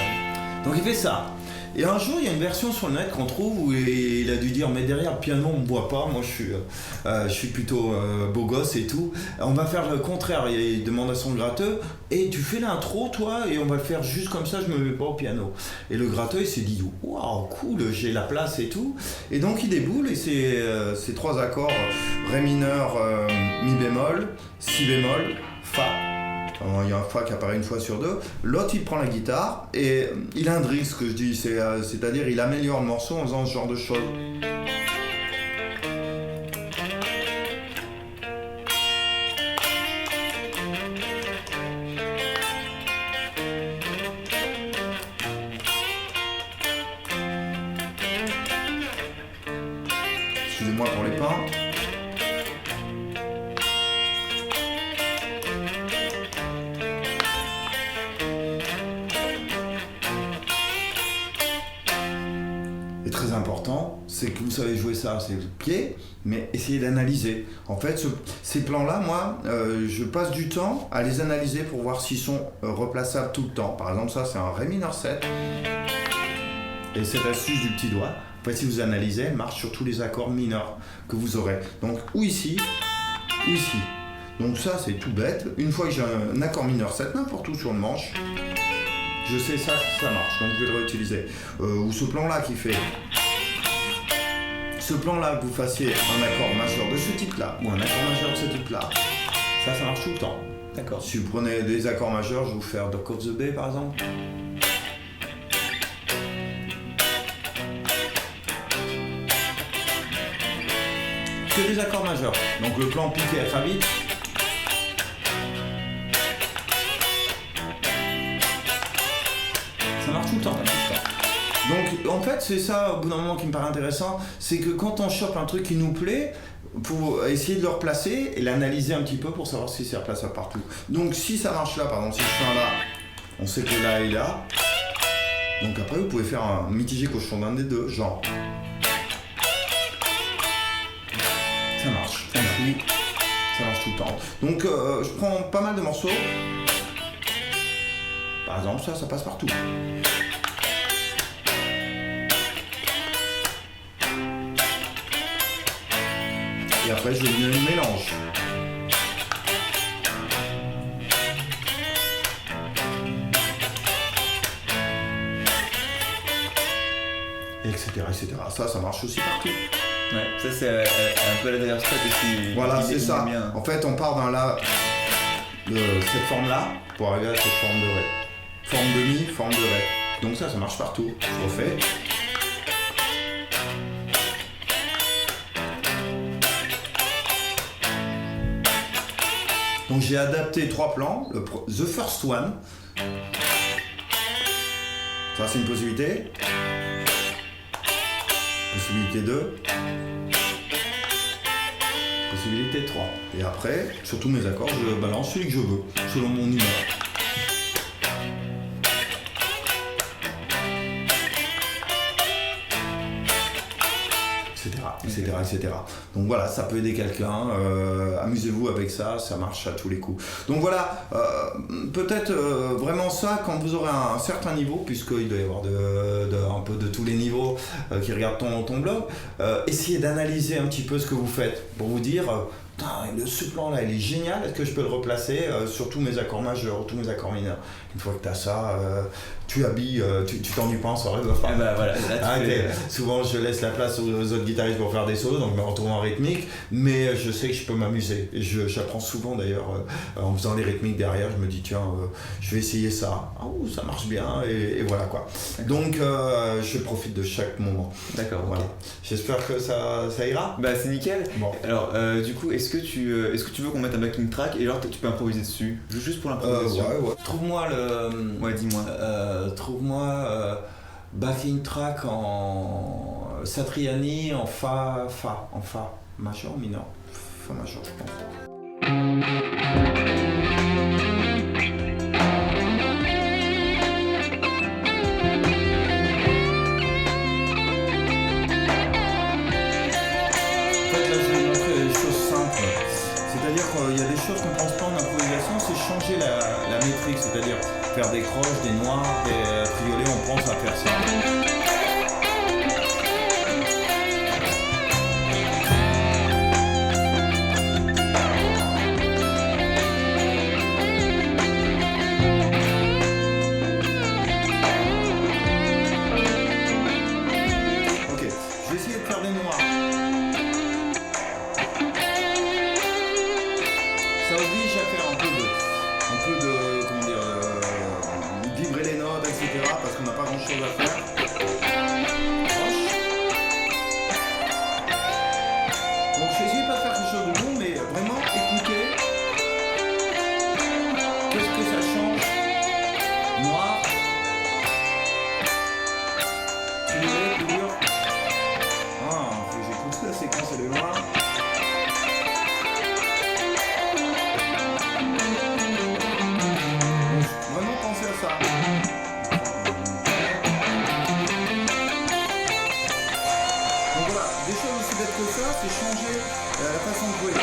Donc il fait ça. Et un jour, il y a une version sur le net qu'on trouve où il a dû dire mais derrière le piano on me voit pas, moi je suis plutôt beau gosse et tout. On va faire le contraire, il demande à son gratteux et tu fais l'intro toi et on va le faire juste comme ça, je me mets pas au piano. Et le gratteux il s'est dit waouh cool, j'ai la place et tout. Et donc il déboule et c'est 3 accords, Ré mineur, Mi bémol, Si bémol, Fa. Alors, il y a un Fa qui apparaît une fois sur 2. L'autre il prend la guitare et il indrigue ce que je dis, c'est-à-dire il améliore le morceau en faisant ce genre de choses. Excusez-moi pour les pains. Et très important, c'est que vous savez jouer ça, c'est le pied, mais essayez d'analyser. En fait, ces plans-là, moi, je passe du temps à les analyser pour voir s'ils sont replaçables tout le temps. Par exemple, ça, c'est un Ré mineur 7. Et cette astuce du petit doigt, en fait, si vous analysez, elle marche sur tous les accords mineurs que vous aurez. Donc, ou ici, ou ici. Donc ça, c'est tout bête. Une fois que j'ai un accord mineur 7, n'importe où sur le manche, je sais ça marche, donc je vais le réutiliser. Ou ce plan-là qui fait... Ce plan-là, que vous fassiez un accord majeur de ce type-là, ou un accord majeur de ce type-là, ça marche tout le temps. D'accord. Si vous prenez des accords majeurs, je vais vous faire Dock of the Bay, par exemple. Que des accords majeurs. Donc le plan piqué à très vite. Ça marche tout le temps. Donc en fait c'est ça au bout d'un moment qui me paraît intéressant, c'est que quand on chope un truc qui nous plaît, pour essayer de le replacer et l'analyser un petit peu pour savoir si c'est replaçable partout. Donc si ça marche là, par exemple si je fais un là, on sait que là est là. Donc après vous pouvez faire un mitigé cochon d'un des deux, genre. Ça marche, ça marche tout le temps. Donc je prends pas mal de morceaux. Par exemple ça passe partout. Et après je le mélange. Etc. Ça marche aussi partout. Ouais, ça c'est un peu la dernière strat aussi. Voilà, c'est ça. Bien. En fait, on part d'un là, de cette forme-là, pour arriver à cette forme de Ré. Forme de Mi, forme de Ré. Donc ça marche partout. Je refais. Donc j'ai adapté 3 plans. The first one. Ça c'est une possibilité. Possibilité 2. Possibilité 3. Et après, sur tous mes accords, je balance celui que je veux, selon mon humeur. Etc. Donc voilà, ça peut aider quelqu'un, amusez-vous avec ça, ça marche à tous les coups. Donc voilà, peut-être vraiment ça quand vous aurez un certain niveau, puisqu'il doit y avoir un peu de tous les niveaux qui regardent ton blog, essayez d'analyser un petit peu ce que vous faites pour vous dire ce plan là il est génial, est-ce que je peux le replacer sur tous mes accords majeurs, tous mes accords mineurs. Une fois que tu as ça, tu habilles, tu t'ennuies pas en soirée. Voilà, souvent je laisse la place aux autres guitaristes pour faire des solos, donc je me retrouve en rythmique, mais je sais que je peux m'amuser. Et j'apprends souvent d'ailleurs en faisant les rythmiques derrière, je me dis tiens, je vais essayer ça. Ça marche bien et voilà quoi. Donc je profite de chaque moment. D'accord. Voilà. Okay. J'espère que ça ira. Bah c'est nickel. Bon. Alors du coup, est-ce que tu veux qu'on mette un backing track et alors tu peux improviser dessus, juste pour l'improvisation. Ouais. Trouve-moi le. Ouais, dis-moi. Trouve-moi backing track en Satriani en fa majeur ou mineur. Fa majeur, je pense. C'est-à-dire qu'il y a des choses qu'on ne pense pas en improvisation, c'est changer la métrique, c'est-à-dire faire des croches, des noirs, des triolets, on pense à faire ça. Ok, je vais essayer de faire des noirs. Ça oblige à faire un peu de comment dire, vibrer les notes, etc. parce qu'on n'a pas grand chose à faire. Proche. Donc je vais essayer de pas faire quelque chose de bon, mais vraiment écouter. Qu'est-ce que ça change? Noir. Plus dur. Ah, faut que j'écoute la séquence et le noir. Vraiment penser à ça. Donc voilà, des choses aussi bêtes que ça, c'est changer la façon de jouer.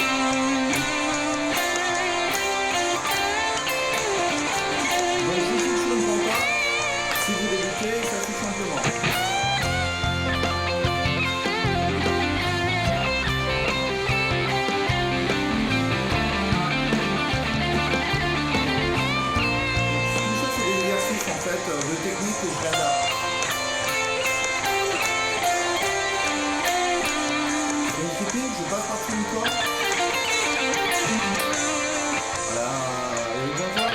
Donc je sais que je ne comprends pas. Si vous débutez, ça tout simplement. Tout ça, c'est des exercices en fait de technique que je réadapte. Donc je pique, je passe par-dessus une corde. Voilà, et bien voir.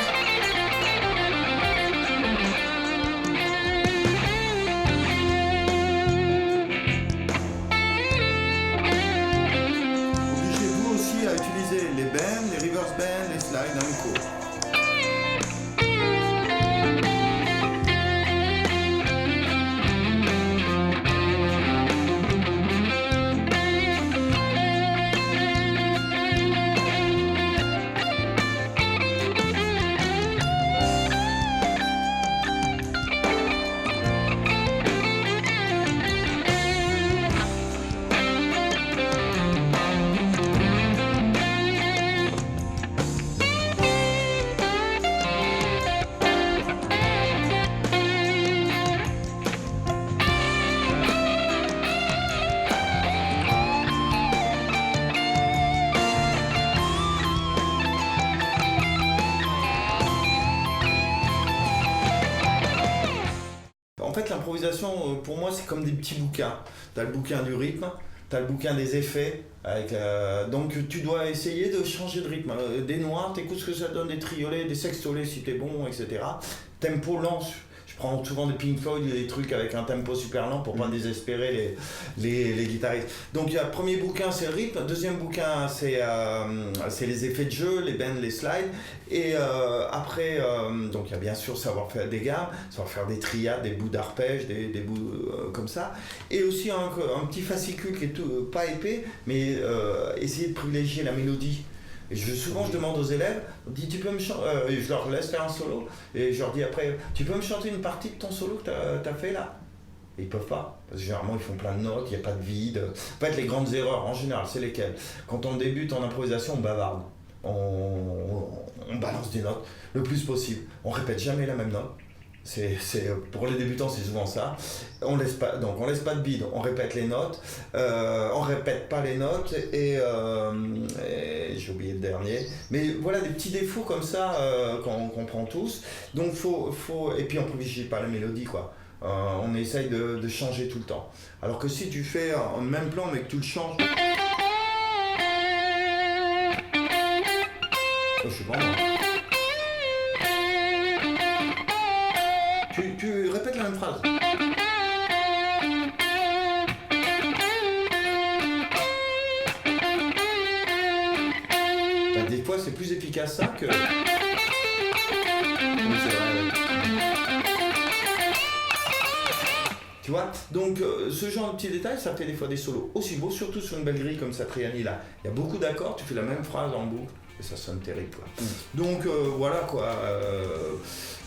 Obligez-vous aussi à utiliser les bends, les reverse bends, les slides dans le cours. En fait, l'improvisation, pour moi, c'est comme des petits bouquins. Tu as le bouquin du rythme, tu as le bouquin des effets. Donc, tu dois essayer de changer de rythme. Des noirs, tu écoutes ce que ça donne, des triolets, des sextolets si tu es bon, etc. Tempo lent. Je prends souvent des Pink Floyd, des trucs avec un tempo super lent pour pas désespérer les guitaristes. Donc, il y a le premier bouquin, c'est le rythme. Deuxième bouquin, c'est les effets de jeu, les bends, les slides. Et après, donc il y a bien sûr savoir faire des gammes, savoir faire des triades, des bouts d'arpège, des bouts comme ça. Et aussi un petit fascicule qui est pas épais, mais essayer de privilégier la mélodie. Et souvent je demande aux élèves, tu peux me je leur laisse faire un solo, et je leur dis après, tu peux me chanter une partie de ton solo que tu as fait là? Et ils peuvent pas, parce que généralement ils font plein de notes, il n'y a pas de vide. En fait, les grandes erreurs en général, c'est lesquelles? Quand on débute en improvisation, on bavarde. On balance des notes le plus possible. On répète jamais la même note. Pour les débutants, c'est souvent ça. On laisse pas de bide, on répète les notes. On répète pas les notes et j'ai oublié le dernier. Mais voilà des petits défauts comme ça qu'on prend tous. Donc et puis on privilégie pas la mélodie quoi. On essaye de changer tout le temps. Alors que si tu fais un même plan mais que tu le changes. Je sais pas moi. Tu répètes la même phrase. Des fois c'est plus efficace ça que. Oui, c'est vrai. Tu vois, donc ce genre de petits détails, ça fait des fois des solos aussi beaux, surtout sur une belle grille comme Satriani là. Il y a beaucoup d'accords, tu fais la même phrase en boucle. et ça sonne terrible quoi. Donc voilà quoi.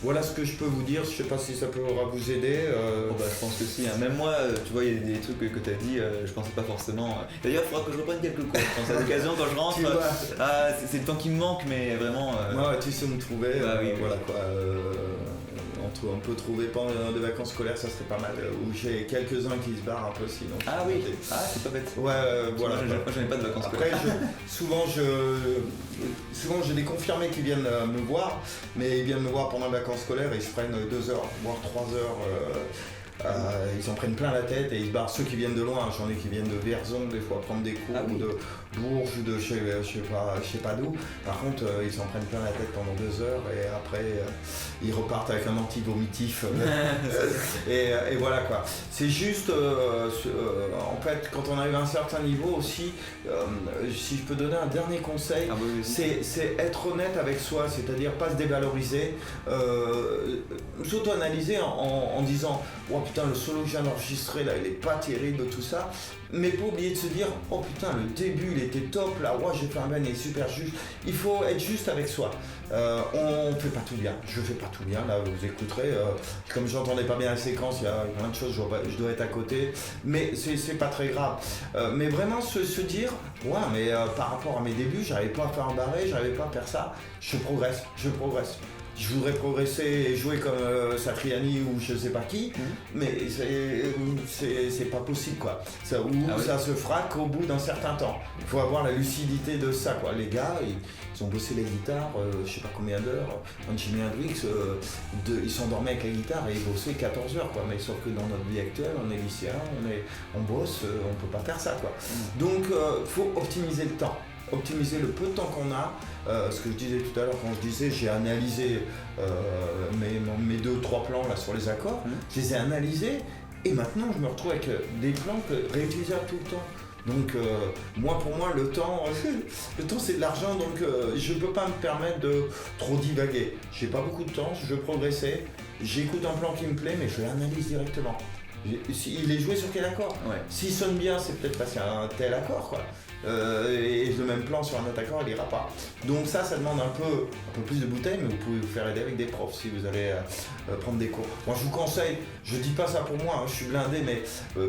Voilà ce que je peux vous dire, je sais pas si ça pourra vous aider. Je pense que si, hein. Même moi, tu vois, il y a des trucs que tu as dit, je pensais pas forcément. D'ailleurs, il faudra que je reprenne quelques cours. Je pense à l'occasion quand je rentre. C'est le temps qui me manque, mais vraiment. Ouais, tu sais où me trouver. Oui, voilà quoi. On peut trouver pendant des vacances scolaires, ça serait pas mal. Où j'ai quelques-uns qui se barrent un peu sinon. Ah oui, c'est pas bête. Ouais, voilà. Moi, j'en ai pas de vacances scolaires. Après, souvent j'ai des confirmés qui viennent me voir, mais ils viennent me voir pendant les vacances scolaires et ils se prennent 2 heures, voire 3 heures. Ils en prennent plein la tête et ils se barrent. Ceux qui viennent de loin, j'en ai qui viennent de Vierzon des fois prendre des cours, ou de Bourges ou de je sais pas d'où. Par contre, ils s'en prennent plein la tête pendant 2 heures et après ils repartent avec un anti-vomitif. et voilà quoi. C'est juste, en fait, quand on arrive à un certain niveau aussi, si je peux donner un dernier conseil, c'est être honnête avec soi, c'est-à-dire pas se dévaloriser, s'auto-analyser en disant oh putain, le solo que je viens d'enregistrer là il est pas terrible, tout ça, mais pas oublier de se dire oh putain, le début il était top, là j'ai fait un band, il est super juste. Il faut être juste avec soi. On fait pas tout bien, je fais pas tout bien, là vous écouterez, comme j'entendais pas bien la séquence, il y a plein de choses, je dois être à côté, mais c'est pas très grave. Mais vraiment se dire ouais, mais par rapport à mes débuts, j'arrivais pas à faire un barré, j'arrivais pas à faire ça, je progresse. Je voudrais progresser et jouer comme Satriani ou je sais pas qui, mais c'est pas possible quoi. Ça se fera qu'au bout d'un certain temps. Il faut avoir la lucidité de ça quoi. Les gars, ils ont bossé les guitares, je sais pas combien d'heures. Jimi Hendrix, ils s'endormaient avec la guitare et ils bossaient 14 heures quoi. Mais sauf que dans notre vie actuelle, on est lycéen, on bosse, on peut pas faire ça quoi. Donc faut optimiser le temps. Optimiser le peu de temps qu'on a. Ce que je disais tout à l'heure quand je disais j'ai analysé mes 2-3 plans là sur les accords, je les ai analysés et maintenant je me retrouve avec des plans réutilisables tout le temps. Donc pour moi le temps c'est de l'argent, donc je ne peux pas me permettre de trop divaguer. J'ai pas beaucoup de temps, je veux progresser, j'écoute un plan qui me plaît mais je l'analyse directement. Il est joué sur quel accord ? S'il sonne bien, c'est peut-être parce qu'il y a un tel accord quoi. Et le même plan sur un autre accord, il ira pas. Donc ça demande un peu plus de bouteilles, mais vous pouvez vous faire aider avec des profs si vous allez prendre des cours. Moi je vous conseille, je dis pas ça pour moi, je suis blindé, mais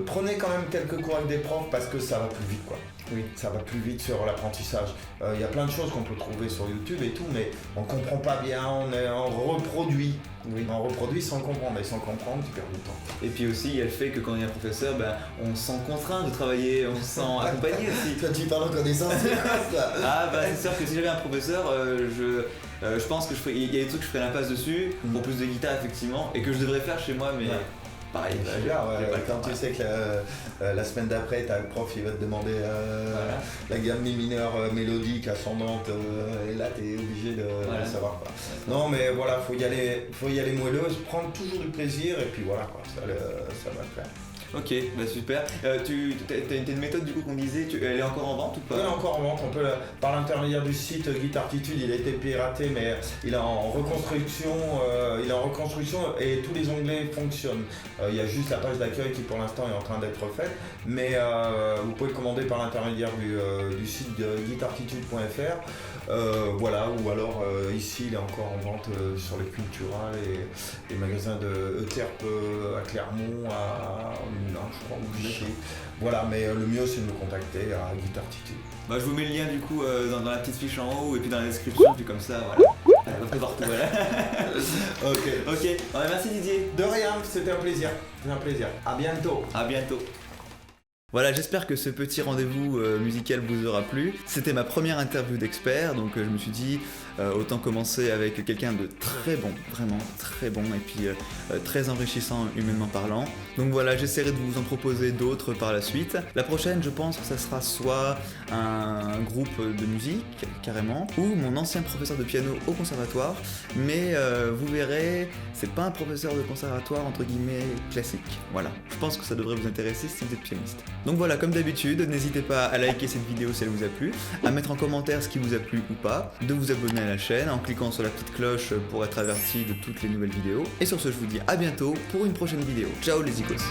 prenez quand même quelques cours avec des profs parce que ça va plus vite quoi. Oui, ça va plus vite sur l'apprentissage. Il y a plein de choses qu'on peut trouver sur YouTube et tout, mais on comprend pas bien, on reproduit. Oui. On reproduit sans comprendre, et sans comprendre, tu perds du temps. Et puis aussi, il y a le fait que quand il y a un professeur, on se sent contraint de travailler, on se sent accompagné aussi. Toi, tu parles en connaissance. C'est sûr que si j'avais un professeur, je pense que il y a des trucs que je ferais l'impasse dessus, pour plus de guitare effectivement, et que je devrais faire chez moi, mais... Pareil, quand tu sais que la semaine d'après, t'as le prof, il va te demander la gamme mi mineur mélodique, ascendante, et là t'es obligé de savoir quoi. Non mais voilà, faut y aller moelleux, prendre toujours du plaisir et puis voilà quoi, ça va le faire. Ok, super. Tu as une méthode du coup qu'on disait, elle est encore en vente ou pas ? Elle est encore en vente, on peut par l'intermédiaire du site Guitartitude, il a été piraté mais il est en reconstruction, et tous les onglets fonctionnent. Il y a juste la page d'accueil qui pour l'instant est en train d'être faite, mais vous pouvez commander par l'intermédiaire du site de guitartitude.fr. Ou alors ici il est encore en vente sur les Culturales et les magasins de Euterpe à Clermont, à Moulins je crois, ou Vichy. Voilà, mais le mieux c'est de me contacter à Guitartitude. Je vous mets le lien du coup dans la petite fiche en haut et puis dans la description, puis comme ça voilà. Partout, voilà. Ok. Merci Didier. De rien, c'était un plaisir. À bientôt. À bientôt. Voilà, j'espère que ce petit rendez-vous musical vous aura plu. C'était ma première interview d'expert, donc je me suis dit autant commencer avec quelqu'un de très bon, vraiment très bon, et puis très enrichissant humainement parlant. Donc voilà, j'essaierai de vous en proposer d'autres par la suite. La prochaine, je pense que ça sera soit un groupe de musique, carrément, ou mon ancien professeur de piano au conservatoire, mais vous verrez, c'est pas un professeur de conservatoire entre guillemets classique. Voilà, je pense que ça devrait vous intéresser si vous êtes pianiste. Donc voilà, comme d'habitude, n'hésitez pas à liker cette vidéo si elle vous a plu, à mettre en commentaire ce qui vous a plu ou pas, de vous abonner à la chaîne en cliquant sur la petite cloche pour être averti de toutes les nouvelles vidéos. Et sur ce, je vous dis à bientôt pour une prochaine vidéo. Ciao les icos.